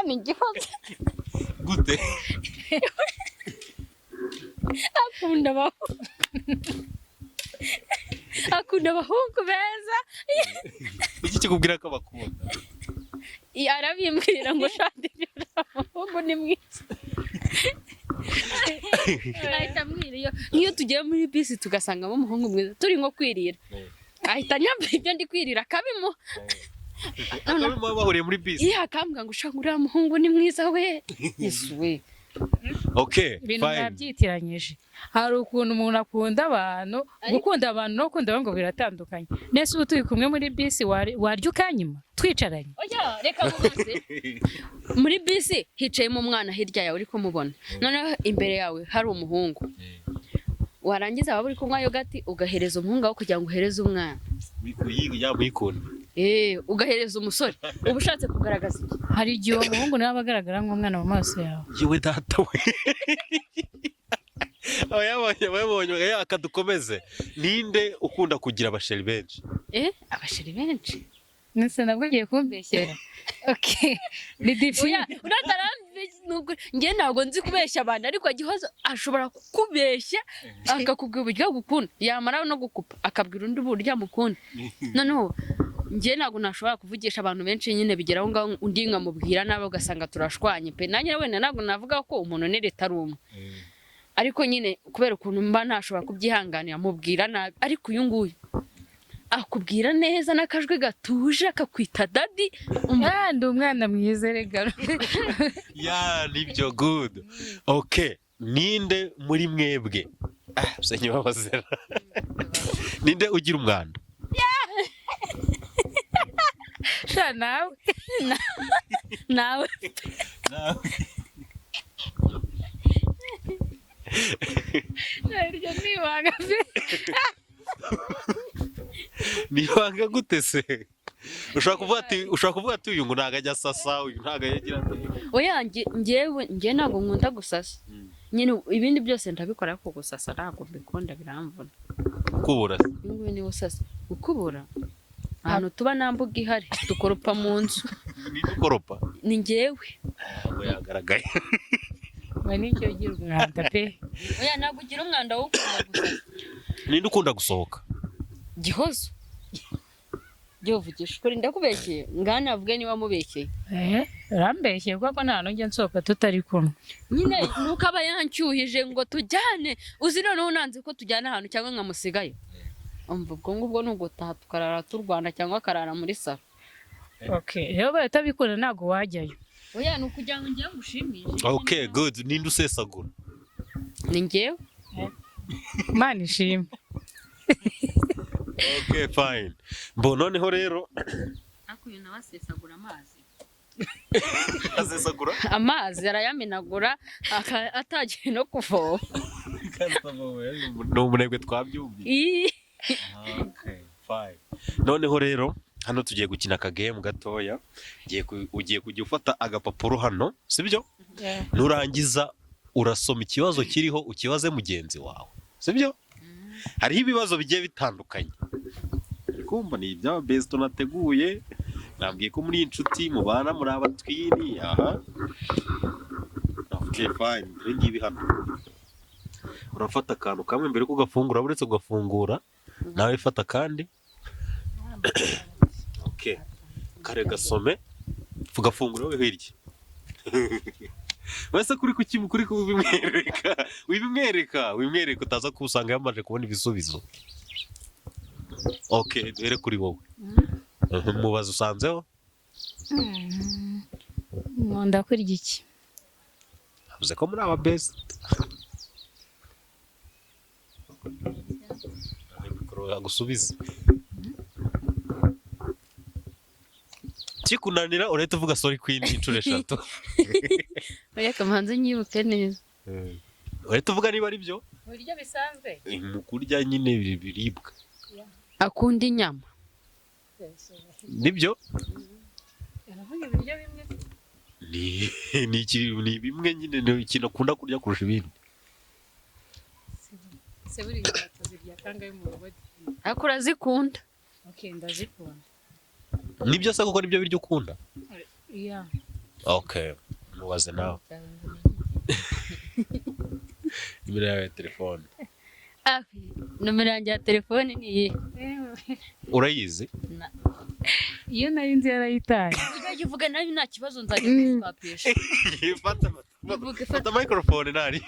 gute akunda abahungu beza. iki kikubwira ko bakunda Arabimbwira ngo shandi umuhungu ni mwiza. Ahita ambwira iyo tugiye muri bisi tugasangamo umuhungu mwiza turi nko kwirira ahita anyambira ibyo ndi kwirira akabimuha. bahuriye muri bisi akambwira ngo ushaka uriya muhungu ni mwiza we. Yesu we. okay Ibintu byabyitiranyije. Hari ukuntu umuntu akunda abantu gukunda abantu no gukunda abantu biratandukanye. Nese ubu turi kumwe muri bisi warya ukanyuma twicaranye. Oya reka mubaze muri bisi hicayemo umwana hirya yawe uri kumubona noneho imbere yawe hari umuhungu warangiza waba uri kunywa yogati ugahereza umuhungu aho kugira ngo uhereze umwana yamuyikunda ugahereza umusore uba ushatse kugaragaza iki? Hari igihe uwo muhungu nawe agaragara nk'umwana mu maso yawe. yewe data we yabonye akadukomeze ninde ukunda kugira abasheri benshi abasheri benshi nese nabwo agiye kumbeshyera. Okay ni divine. Nge ntabwo nzi kubeshya abantu ariko igihozo ashobora kukubeshya akakubwira uburyo agukunda yamara no gukupa akabwira undi uburyo amukunda. Noneho nge ntabwo nashobora kuvugisha abantu benshi nyine bigeraho ngaho undi nkamubwira nabi ugasanga turashwanye pe nanjye wenda ntabwo navuga ko umuntu ni leta ari umwe ariko nyine kubera ukuntu mba ntashobora kubyihanganira mubwira nabi ariko uyu nguyu akubwira neza n'akajwi gatuje akakwita dadi. Ndi umwana mwiza rega. nibyo good okay ninde muri mwebwe senye babazera ninde ugira umwanda sha nawe nawe naryo nibanga pe nibanga gute se ushobora kuvuga ati uyu ngo ntago ajya asasa uyu ntago yagira oya njyewe ntabwo nkunda gusasa nyine ibindi byose ndabikora ariko gusasa ntabwo mbikunda biramvuna kubura ngubu ni usasa gukubura ahantu tuba nta mbuga ihari dukoropa mu nzu ni dukoropa ni njyewe ntabwo yagaragaye we nicyo ugira umwanda pe oya ntabwo ugira umwanda wo gukunda gusasa ninde ukunda gusohoka gihozo uvugisha ukuri ndakubeshyeye ngana avuge niba mubeshyeye urambeshyeye kuko nta nujya nsohoka tutari kumwe nyine nuko aba yancyuhije ngo tujyane uzi noneho unanze ko tujyana ahantu cyangwa nkamusigayo umva ubwo ngubwo ni ugutaha tukarara turwana cyangwa akarara muri salo rero bahita bikunda ntabwo wajyayo oya ni ukugira ngo njyewe mushimishe okay good ninde usesagura ni njyewe Imana ishimwe okay fine noneho rero ariko uyu nawe asesagura amazi asesagura amazi arayamenagura atagiye no kuvoma ni umunebwe twabyumviye okay fine noneho rero hano tugiye gukina akagame gatoya ugiye kujya ufata agapapuro hano sibyo nurangiza urasoma ikibazo kiriho ukibaze mugenzi wawe sibyo hariho ibibazo bigiye bitandukanye kumva ni ibya best nateguye nabwiye ko muri inshuti mubana muri abatwiri aha okay fine ngibi hano urafata akantu kamwe mbere ko gafungura uretse kugafungura nawe fata kandi okay kare gasome fugafungura we hirya wese kuri kubimwereka wimwereka utaza kusanga yamaje kubona ibisubizo okay duhere kuri wowe mubaza usanzeho nkunda kurya iki avuze ko muri aba best agusubize kikunanira urahita uvuga sorry queen inshuro 3 oya kamanze nyibuke neza urahita uvuga niba ari byo buryo bisanzwe mu kurya nyine biribwa akunda inyama nibyo aravuga ibiryo bimwe ni bimwe nyine ni ikintu akunda kurya kurusha ibindi se buri gato zirya kangahe mu rugo ariko urazikunda okay ndazikunda nibyo se kuko nibyo biryo ukunda okay mubaze nawe nimero yawe ya telefone nomero yanjye ya telefone ni iyi urayizi iyo nari nzi yarayitaye ujya uvuga nayo nta kibazo nzajya kwiswapisha fata microphone nari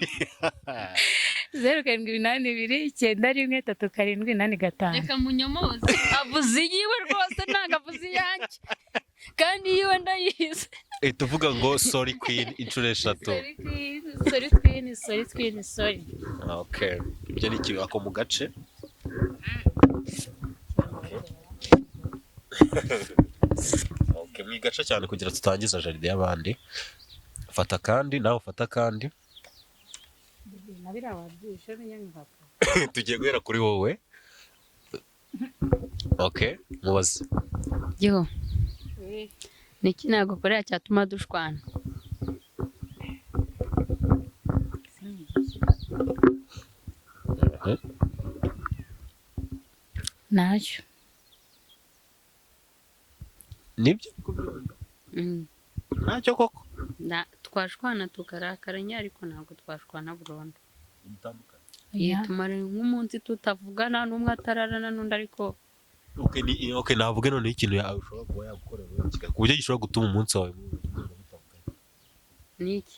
0782913785 reka munyomoze avuze iyiwe rwose ntabwo avuze iyanjye kandi iyiwe ndayizi tuvuga ngo sorry queen inshuro 3 sorry okay ibyo ni ikibi ako mu gace okay mwigaca cyane kugira tutangiza jaride y'abandi fata kandi nawe ufata kandi tugiye guhera kuri wowe okay mubaze yo niki nagukorera cyatuma dushwana nacyo nibyo ntacyo koko twashwana tukarakaranya ariko ntabwo twashwana burundu tumara nk'umunsi tutavugana n'umwe atararana n'undi ariko okay navuge noneho ikintu ushobora kuba yagukorera ku buryo gishobora gutuma umunsi wawe niki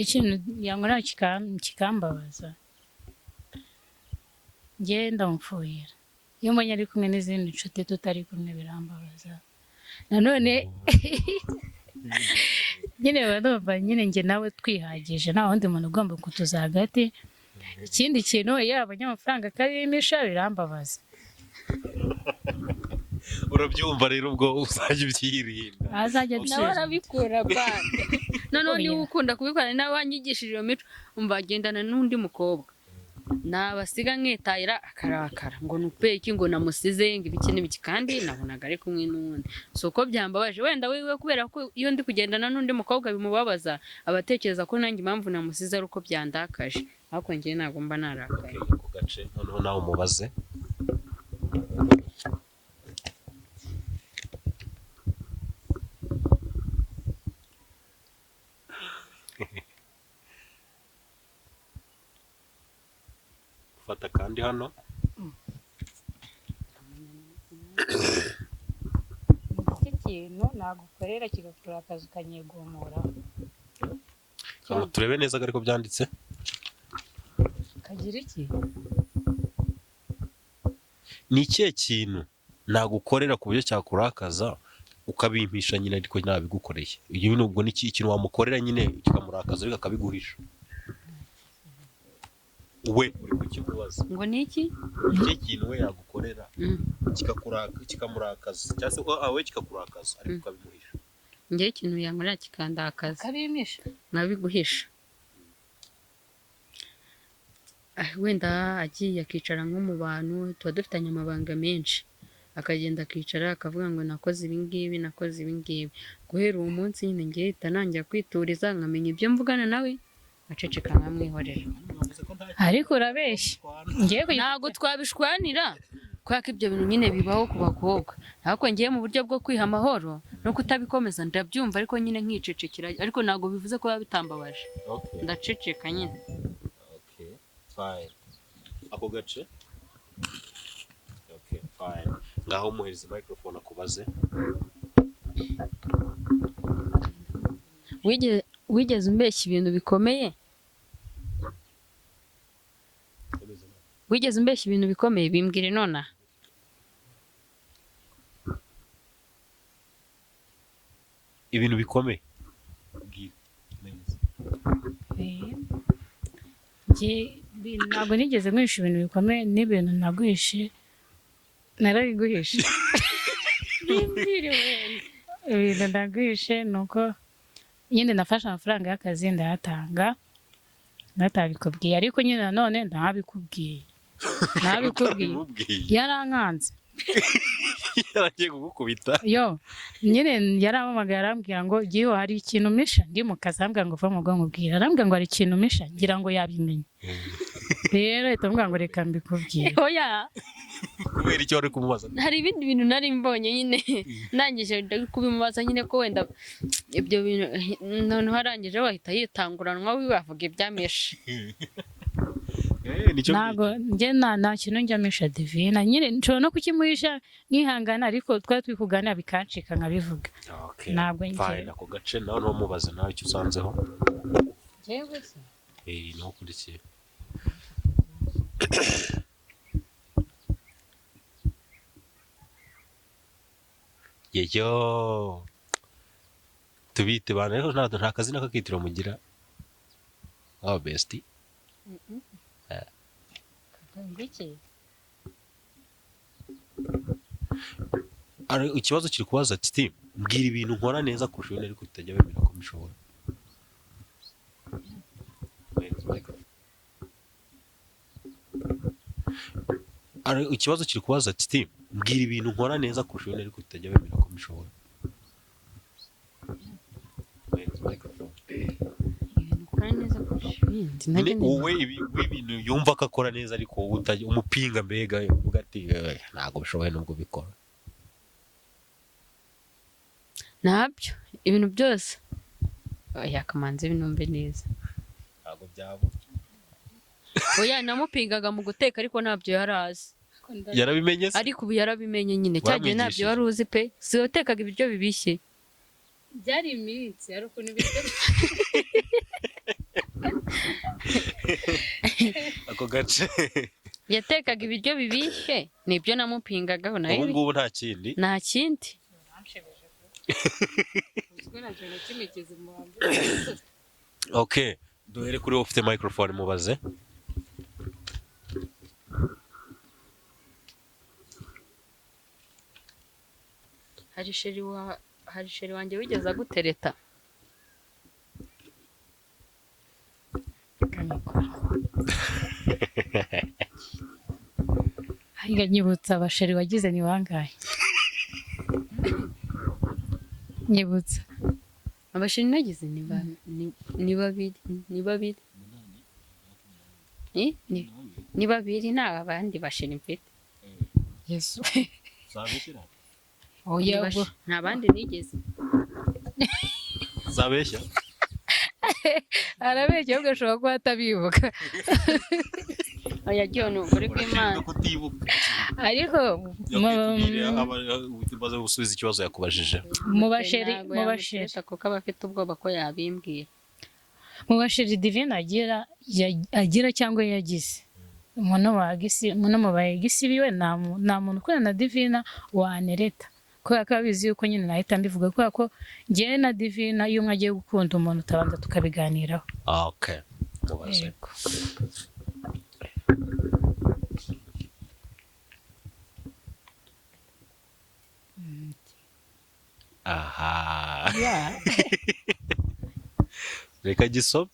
ikintu yangora kikambabaza ngenda mfuhira iyo mbonye ari kumwe n'izindi nshuti tutari kumwe birambabaza nanone nyine barumva nyine njye nawe twihagije nta wundi muntu ugomba kutuza hagati ikindi kintu iyo abonye amafaranga akabimisha birambabaza urabyumva rero ubwo uzajya ubyirinda azajya nawe arabikura bande noneho niba ukunda kubikora nawe wanyigishije iyo mico umva agendana n'undi mukobwa nabasiga nkitahira akarakara ngo nupe iki ngo namusize ngo ibiki n'ibiki kandi nabonaga ari kumwe n'undi so uko byambabaje wenda wiwe kubera ko iyo ndi kugendana n'undi mukobwa bimubabaza abatekereza ko nanjye impamvu namusize ari uko byandakaje ariko njyewe ntabwo mba narakaye ku gace noneho nawe umubaze fata kandi hano iki kintu nagukorera kigakora akazi ukanyegomora turebe neza ariko byanditse kagira iki ni ikihe kintu nagukorera ku buryo cyakurakaza ukabimpisha nyine ariko nabigukoreye iyo nubwo ni ikintu wamukorera nyine kikamurakaza ariko akabiguhisha we uri kukimubaza ngo ni iki icyo kintu we yagukorera kikamurakaza cyangwa se awe kikakurakaza ariko ukabimuhisha njyewe ikintu yankorera kikandakaza kabimisha nkabiguhisha wenda agiye akicara nko mu bantu tuba dufitanye amabanga menshi akagenda akicara akavuga ngo nakoze ibingibi nakoze ibingibi guhera uwo munsi nyine ngiye hita nanjye kwituriza nkamenya ibyo mvugana nawe aceceka nkamwihorera ariko urabeshya ntabwo twabishwanira kubera ko ibyo bintu nyine bibaho ku bakobwa ariko ngiye mu buryo bwo kwiha amahoro no kutabikomeza ndabyumva ariko nyine nkicecekera ariko ntabwo bivuze ko biba bitambabaje ndaceceka nyine ako gace ngaho umuhereza microphone akubaze wigeze umbeshya ibintu bikomeye wigeze umbeshya ibintu bikomeye bimbwire nonaha ibintu bikomeye ntabwo nigeze nkwisha ibintu bikomeye n'ibintu nagwishe narabiguhishe ibintu nagwishe ni uko nyine nafashe amafaranga y'akazi ndayatanga natabikubwiye ariko nyine nanone ntabikubwiye yarankanze yaragiye kugukubita yo nyine yarampamagaye arambwira ngo giho hari ikintu misha ndi mu kazi arambwira ngo va mu bwonko bwira arambwira ngo hari ikintu misha ngira ngo yabimenye rero ahita ambwira ngo reka mbikubwire oya kubera icyo wari kumubaza hari ibindi bintu nari mbonye nyine ndangije kubimubaza nyine ko wenda ibyo bintu noneho arangije wahita yitanguranwa wibavuga ibyameshe ntabwo njye nta kintu njyamisha divina nyine nshobora no kukimuhisha nkihangana ariko twari turi kuganira bikancika nkabivuga ntabwo njye ako gace nawe ntumubaze nawe icyo usanzeho njyewe se niho ukurikiye yeyo tubite bana rero nta kazina k'akitiro mugira bestie ikibazo kiri kubaza ati mbwira ibintu nkora neza kurusha ibintu ariko utajya wemera ko mbishobora ikibazo kiri kubaza ati mbwira ibintu nkora neza kurusha ibintu ariko utajya wemera ko mbishobora wowe ibintu yumva ko akora neza ariko umupinga mbega uvuga ati ntabwo bishoboye nubwo bikora ntabyo ibintu byose yakamanze binumve neza ntabwo byabura oya namupingaga mu guteka ariko ntabyo yari azi yarabimenye se ariko ubu yarabimenye nyine cyagiye ntabyo wari uzi pe si watekaga ibiryo bibishye byari iminsi ari ukuntu ibiryo ako gace yatekaga ibiryo bibishye nibyo namupingagaho nawe ubu ngubu nta kindi okay duhere kuri ufite microphone mubaze hari sheri wanjye wigeze agutereta? Hariya nyibutsa abasheri wagize ni bangahe? Nyibutsa. Abasheri nagize ni babiri. Ni babiri, nta abandi basheri mfite. Yesu. Zabeshyira? Oya ubwo. Nta bandi nigeze. Zabeshya? Arabeshya ahubwo ashobora kuba atabibuka. Oya John, uri kw'Imana. Ariko maze gusubiza ikibazo yakubajije. mu basheri kuko aba afite ubwoba ko yabimbwira. mu basheri Divine agira cyangwa yagize. Umuntu mu bagisi biwe nta muntu ukorana na Divine wanereta. Kubera ko abizi yuko nyine nahita mbivuga kubera ko njyewe na Divine iyo umwe agiye gukunda umuntu utabanza tukabiganiraho. Okay. Yego. Aha. Yeah. Reka gisome.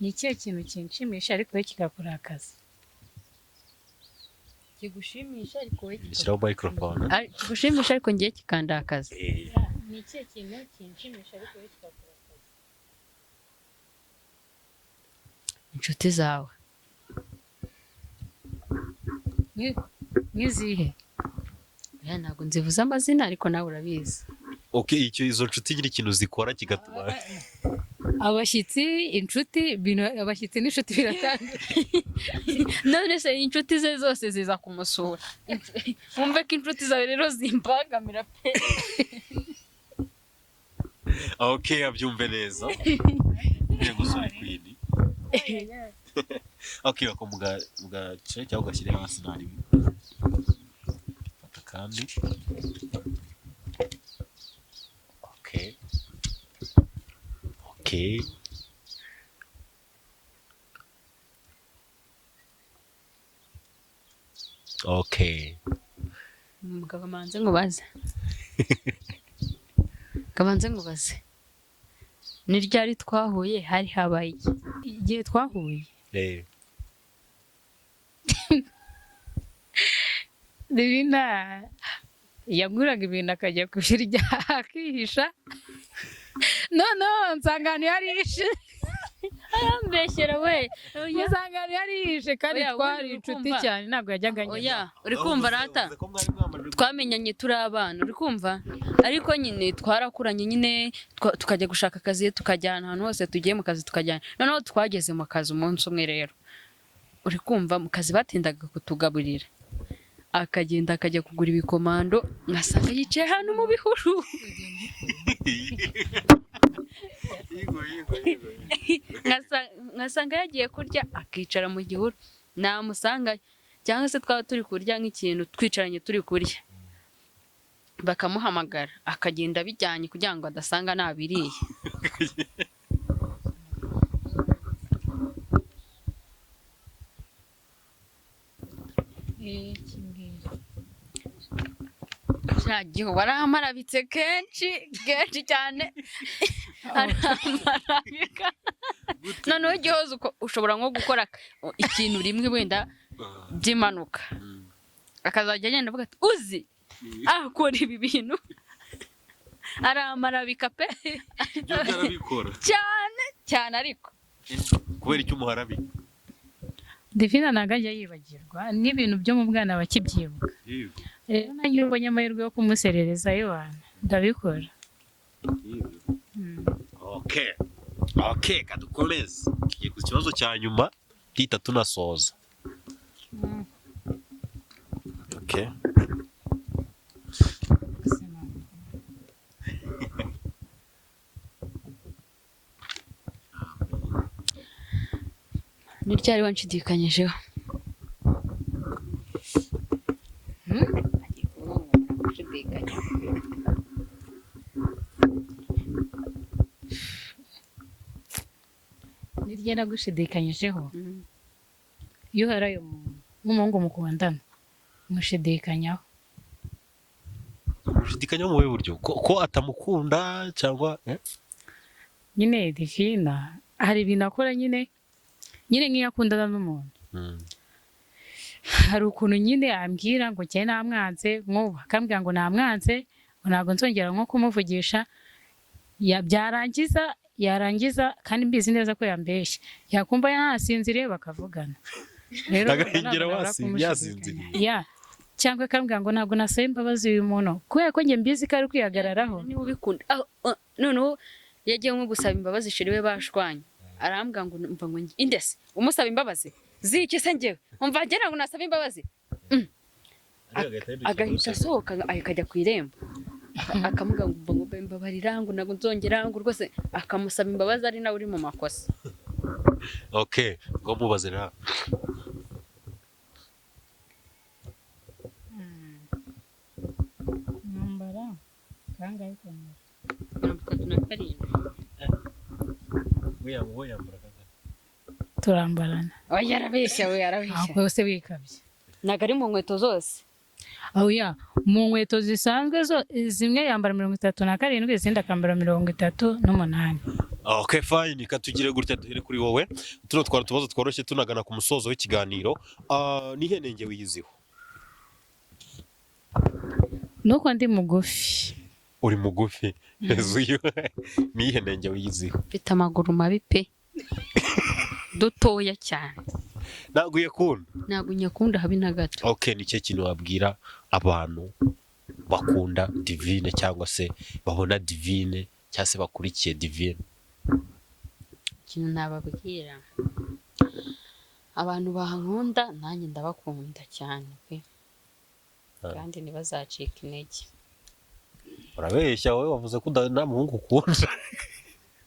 Ni ikihe kintu kinshimisha ariko we kikakurakaza? Kigushimisha ariko we Shyiraho microphone. kigushimisha ariko ngiye kikandakaza. Ni ikihe kintu kinshimisha ariko we kikakurakaza? Inshuti zawe. N'izihe? Oya ntabwo nzivuze amazina ariko nawe urabizi. Okay, izo nshuti igira ikintu zikora kigatuma Abashyitsi, inshuti, abashyitsi n'inshuti biratandukanye. None se inshuti ze zose ziza kumusura. Wumve ko inshuti zawe rero zimbagamira pe. Okay, abyumve neza. Ngiye gusura kwini. Okay, bako mugace cyangwa ugashyire hasi nari. Fata kandi. Okay. Okay. Okay. Mugabo manze ngubaze. Kabanze ngubaze. Ni ryari twahuye hari habaye iki? Igihe twahuye. Divine yaguraga ibintu akajya kubirya akihisha. No, nsangano yarishe. Arambeshyera we. Nsangano yarishe kandi twari inshuti cyane ntabwo yajyaga nyine. Oya, uri kumva rata? Twamenyanye turi abana, uri kumva? Ariko nyine twarakuranye nyine tukajya gushaka akazi tukajyana ahantu hose tugiye mu kazi tukajyana. Noneho twageze mu kazi umunsi umwe rero. Uri kumva mu kazi batindaga kutugaburira. Akagenda akajya kugura ibikomando ngasanga yicaye hano mu bihuru. Ngasanga yagiye kurya akicara mu gihuru namusanga cyangwa se twaba turi kurya nk'ikintu twicaranye turi kurya bakamuhamagara akagenda bijyanye kugira ngo adasanga nabiriye. Cyagiye waramarabitse kenshi cyane. Aramarabika. Noneho igihozo ushobora nko gukora ikintu rimwe wenda by'impanuka. Akazajya agenda avuga ati uzi akora ibi bintu. Aramarabika pe. Byo byarabikora. Cyane ariko. Kubera icyo umuharabika. Divine ntabwo ajya yibagirwa n'ibintu byo mu bwana bakibyibuka. Rero nanjye ubonye amahirwe yo kumuserereza y'abantu ndabikora. Okay, kadukomeze. Kigiye ku kibazo cya nyuma twita tunasoza. Okay. Ni ryari wanshidikanyijeho? Ni ryari nagushidikanyijeho? Iyo uharaye umuntu nk'umuhungu mukundana mushidikanyaho. ushidikanya mu buryo ko atamukunda cyangwa nyine Divina hari ibintu akora nyine nk'iyo akundana n'umuntu hari ukuntu nyine ambwira ngo njye namwanze nk'ubu akambwira ngo namwanze ngo ntabwo nzongera nko kumuvugisha yarangiza kandi mbizi neza ko yambeshye yakumva yasinziriye bakavugana rero agahingira yasinziriye cyangwa akambwira ngo ntabwo nasaba imbabazi uyu muntu kubera ko njye mbizi ko ari kwihagararaho niba ubikunda noneho yagiye nko gusaba imbabazi shiriwe bashwanye arambwira ngo mva ngo indese umusaba imbabazi ziki se njyewe umva ngira ngo nasaba imbabazi agahita asohoka akajya ku irembo akamuga ngo mbabarira ngo ntabwo nzongera ngo rwose akamusaba imbabazi ari nawe uri mu makosa. Okay, ngo mubaze na nambara kangahe komera 37 we yambara turambarana oya arabeshya we aho bose wikabye naga ari mu nkweto zose oya mu nkweto zisanzwe zimwe yambara 37 izindi akambara 38. Okay fine, katugire gutya duhere kuri wowe tuno twara tubazo tworoshye tunagana ku musozo w'ikiganiro. Ni henenge wiyiziho? Nuko ndi mugufi. Uri mugufi zuyo ni henenge wiyiziho? Mfite amaguru mabi pe dutoya cyane. Naguye kunda? Nagunya kunda habi na gato. Okay, ni cyo kintu wabwira abantu bakunda Divine cyangwa se babona Divine cyangwa se bakurikiye Divine? Kintu nababwira abantu bahankunda nanjye ndabakunda cyane pe kandi ntibazacika intege. Urabeshya wowe wavuze ko nta muhungu ukunda.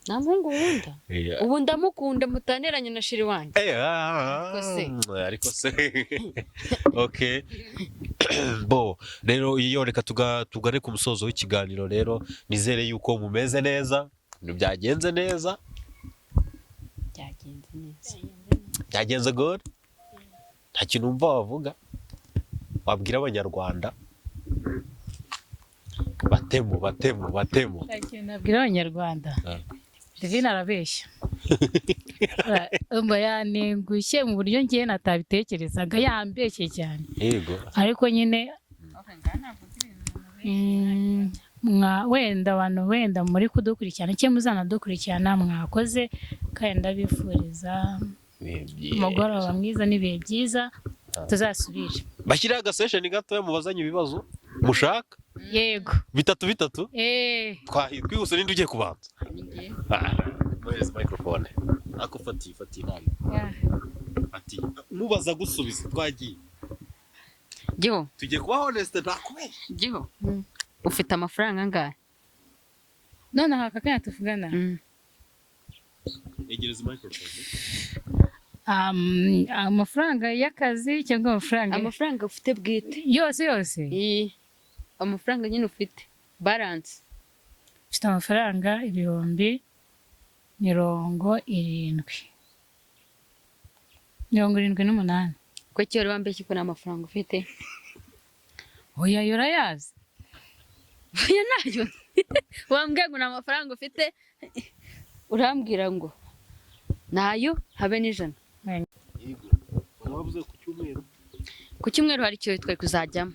Nta muhungu wunda ubu ndamukunda mutaneranye na shiri wanjye ariko se okay bo rero iyo reka tugare ku musozo w'ikiganiro rero nizere yuko mumeze neza byagenze neza byagenze good nta kintu umva wavuga wabwira abanyarwanda batemu nta kintu nabwira abanyarwanda Divine arabeshya umva yanengushye mu buryo ngiye natabitekerezaga yambeshye cyane yego ariko nyine wenda abantu wenda muri kudukurikirana cyo muzanadukurikirana mwakoze kandi ndabifuriza umugoroba mwiza n'ibihe byiza tuzasubire bashyiraho agasesheni gatoya mubazanye ibibazo mushaka yego bitatu twihuse ninde ugiye kubanza muheze microphone ako fati nabi ati mubaza gusubiza twagiye Giho tugiye kuba honest nakubeshya Giho ufite amafaranga angahe none haka kanya tuvugana egereza microphone amafaranga y'akazi cyangwa amafaranga ufite bwite yose amafaranga nyine ufite balance ufite amafaranga 70,78 ko cyori wambeshye ko n'amafaranga ufite oya yorayazi oya nayo wambwiye ngo n'amafaranga ufite urambwira ngo nayo habe n'ijana yego wabuze ku cyumweru hari cyo twe kuzajyamo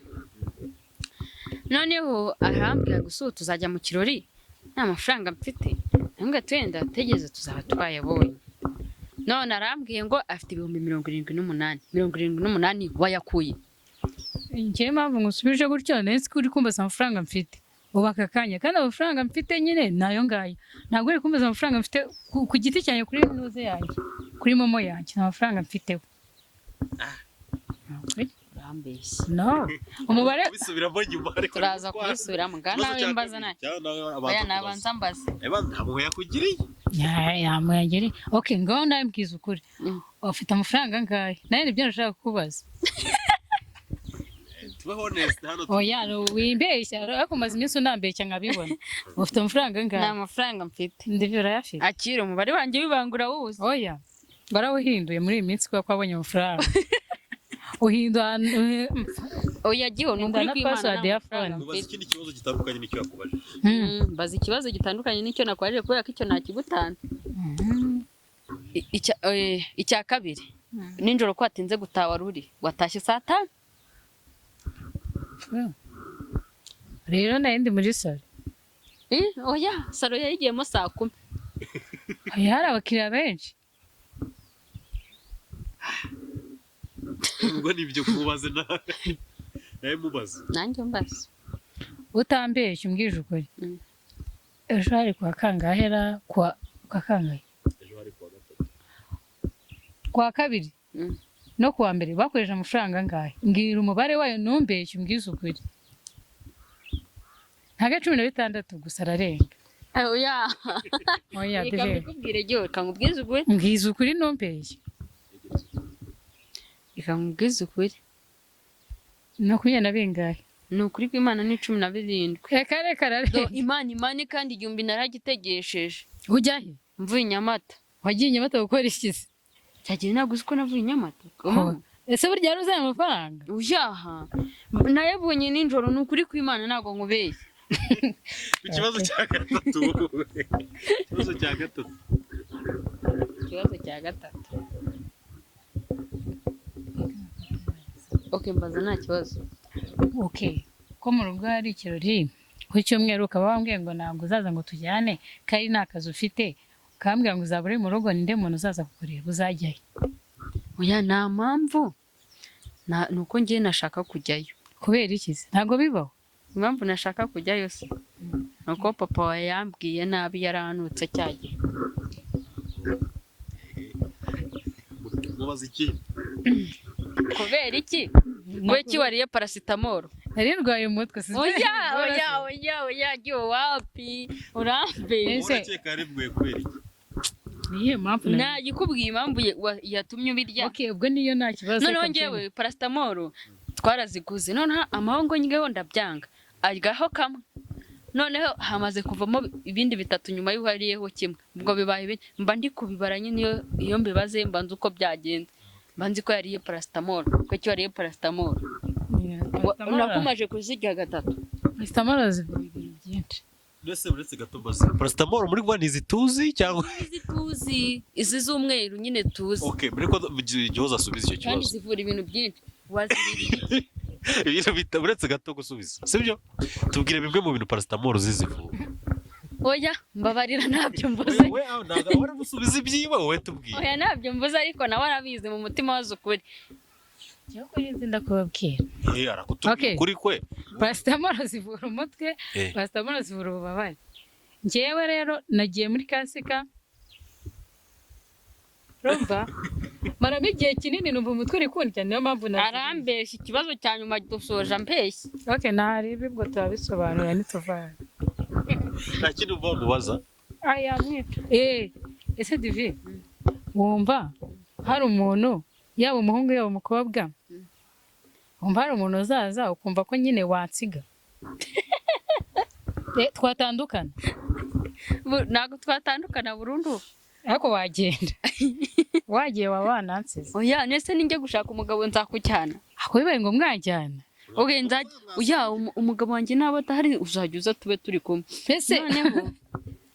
noneho arambwira gusa tuzajya mu kirori nta mafaranga mfite ntabwo twenda tegeze tuzaba twayabonye none arambwiye ngo afite 78 wayakuye njye mpamvu ngusubije gutyo nese kuri kumbaza amafaranga mfite ubu aka kanya kandi amafaranga mfite nyine nayo ngayo ntabwo uri kumbaza amafaranga mfite ku giti cyane kuri nuze yanjye kuri momo yanjye nta mafaranga mfiteho urambeshye no umubare bisubiramo nyuma ariko turaza kubisubiramo ngana imbaza nayo oya nabanza mbaza ntabwo yakugiriye yamwagiri okay ngaho nawe mbwiza ukuri ufite amafaranga angahe nayo nibyo nashaka kukubaza tube honest hano oya wimbeshya ariko maze iminsi unambeshya nkabibona ufite amafaranga angahe nta mafaranga mfite ndivyo urayafite akira umubare wanjye wibangura wuze oya barawuhinduye muri iyi minsi kuko wabonye amafaranga uhindura oya giho ni ukuri na kw'Imana password ya phone. n'amafaranga mubaza ikindi kibazo gitandukanye n'icyo yakubajije. baza ikibazo gitandukanye n'icyo nakwaje kubera ko icyo nakigutanze. Icya kabiri nijoro ko watinze gutaha wari uri watashye saa 5 rero nari ndi muri salo. oya salo yayigiyemo saa 10. Hari abakiriya benshi. Ubwo nibyo kumubaze nawe mubaze. Nanjye mbaza. Utambeshye umbwije ukuri. Ejo hari kwa kangahera kwa kangahe? Ejo hari kwa gatatu. Kwa kabiri. No kuwa mbere bakoresha amafaranga angahe? Mbwira umubare wayo ntumbeshye umbwize ukuri. Ntaga 16 gusa ararenga. Oya. Oya Reka deve. mbikubwire giho kangubwize ukuri. Mbwize ukuri ntumbeshye. Reka nkubwize ukuri. No kunyana bingahe? Ni ukuri kw'Imana ni 17. Reka rare. Imana kandi igihumbi naragitegesheje. Ujya he? Mvuye Nyamata. Wagiye Nyamata gukora iki se? Cyagiye naguze ko navuye Nyamata. Ese burya ruzaye amafaranga? Ujaha. Nayabonye nijoro ni ukuri kw'Imana ntago nkubeshye. Ikibazo cya gatatu. Ikibazo cya gatatu. Ikibazo cya gatatu. Okay, mbaza nta kibazo. Okay. Ko mu rugo hari ikirori ku cyumweru ukaba wambwiye ngo ntabwo uzaza ngo tujyane kandi nta kazi ufite ukambwira ngo uzabure mu rugo ninde muntu uzaza kukureba uzajyayo. Oya nta mpamvu. Nuko ngiye nashaka kujyayo. Kubera iki se? Ntago bibaho. Impamvu nashaka kujyayo se nuko papa wa yambwiye nabi yaranutse cyagiye. Mubaza iki? Kubera iki? Gwe ki wariye paracetamol? Nari ndwaye umutwe sinzi. Oya giho wapi? Urambe. Urakeka ari bwe kubera iki? Niyo mpamvu nagikubwiye impamvu yatumye ubirya. Okay, ubwo niyo nta kibazo. Noneho ngewe paracetamol twaraziguze noneho amahongo ngewe ndabyanga aryaho kamwe noneho hamaze kuvamo ibindi bitatu nyuma y'uhariyeho kimwe ubwo bibaye mba ndi kubibara nyine iyo mbibaze mbanze uko byagenze mbanze ko yariye paracetamol ko cyo yariye paracetamol nakumaje kuzirya gatatu. Paracetamol zivura ibintu byinshi. Mbese uretse gato bazi paracetamol muri bwa nizituzi cyangwa izituzi izi z'umweru nyine tuzi. Okay, muri ko gihoza asubiza icyo kibazo. Kandi zivura ibintu byinshi waziririye. Ibintu uretse gato gusubiza sibyo tubwire bimwe mu bintu paracetamol zizivura. Oya mbabarira ntabyo mvuze. We ntago wari gusubiza ibyiwe wowe tubwire. Oya ntabyo mvuze ariko nawe arabizi mu mutima wazo ukuri. Cyo kuri nzinda kubabwira. Arakutubwira kuri kwe. Paracetamol zivura umutwe, paracetamol zivura ububabare. Ngewe rero nagiye muri kasika. Rumva? Maramo igihe kinini numva umutwe uri kundya niyo mpamvu arambeshya ikibazo cya nyuma dusoje ambeshya. Okay, nari bibwo turabisobanura nituvana. Nta kintu uva mubaza. Aya mwita. Ese Divi. Wumva hari umuntu yaba umuhungu yaba umukobwa. Wumva hari umuntu uzaza ukumva ko nyine wansiga. Twatandukana. Ntabwo twatandukana burundu. Ariko wagenda. Wagiye wabanansize. Oya nese ninjye gushaka umugabo nzakujyana. Ako bibaye ngo mwajyana. Okay nzajya umugabo wanjye nabo atahari uzajya uza tube turi kumwe. Ese noneho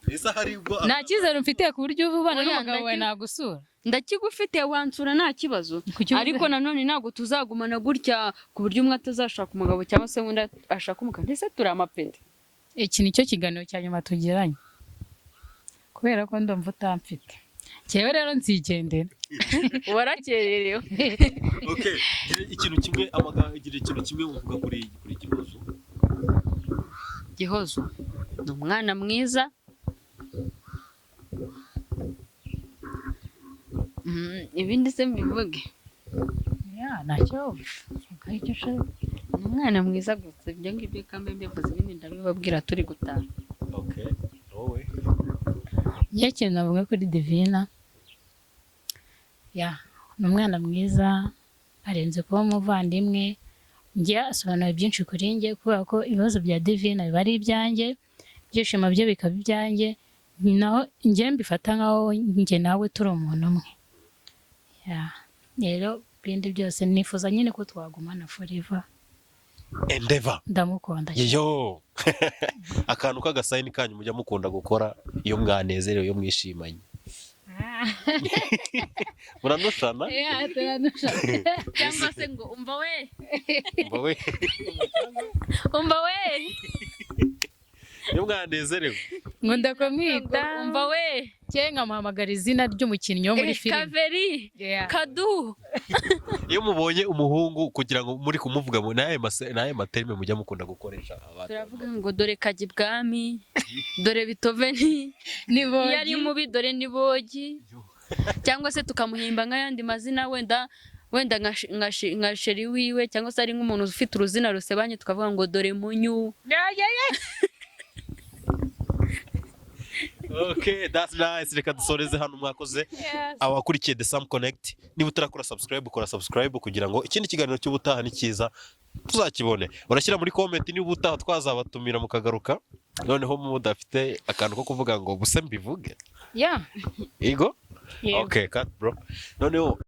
ese hari ubwo nta cyizere mfite ku buryo uvubana n'umugabo wawe nagusura. Ndakigufite wansura nta kibazo. Ariko nanone ntabwo tuzagumana gutya ku buryo umwe atazashaka umugabo cyangwa se undi ashaka umugabo. Ese turi amapeti. Iki nicyo kiganiro cya nyuma tugiranye. Kubera ko ndumva utamfite. Cyewe rero nzigendera. Warakererewe. Okay, ikintu kimwe igira ikintu kimwe uvuga kuri Gihozo. Gihozo ni umwana mwiza. Ibindi se mbivuge. Ntacyo. Icyo shaka. Ni umwana mwiza gusa ibyo ngibyo kambe mbivuze ibindi ndabibabwira turi gutaha. Okay. Wowe. Ikintu navuga kuri Divina. Ni umwana mwiza arenze kuba umuvandimwe. Njye asobanura byinshi kuri njye kubera ko ibibazo bya Divina biba ari ibyanjye. Ibyishimo bye bikaba ibyanjye. Naho njye mbifata nkaho njye nawe turi umuntu umwe. Rero bindi byose nifuza nyine ko twagumana forever. Endeavor. ndamukunda Yo. Akantu k'agasayini kanyu mujya mukunda gukora iyo mwanezerewe iyo mwishimanye. Muranushana? turanushana cyangwa se ngo umva we Umva we. umva we Iyo mwanezerewe. nkunda kumwita umva we cyangwa nkamuhamagara izina ry'umukinnyi wo muri filime Kaveri Yeah. Kadu. Iyo mubonye umuhungu kugira ngo muri kumuvuga mu naye materime mujya mukunda gukoresha abantu. turavuga ngo dore kajya ibwami dore bitoveni iyo ari mubi dore ni bogi cyangwa se tukamuhimba nk'ayandi mazina wenda nka sheri wiwe cyangwa se ari nk'umuntu ufite uruzina rusebanye tukavuga ngo dore munyu. Okay, that's nice. Reka dusoreze hano mwakoze. Abakurikiye The Sam Connect, niba utarakora subscribe, kora subscribe kugira ngo ikindi kiganiro cy'ubutaha ni cyiza tuzakibone. Urashyira muri comment niba ubutaha twazabatumira mukagaruka. Noneho mudafite akantu ko kuvuga ngo buse mbivuge. Yeah. Igo? Yego. Okay, cut bro. Noneho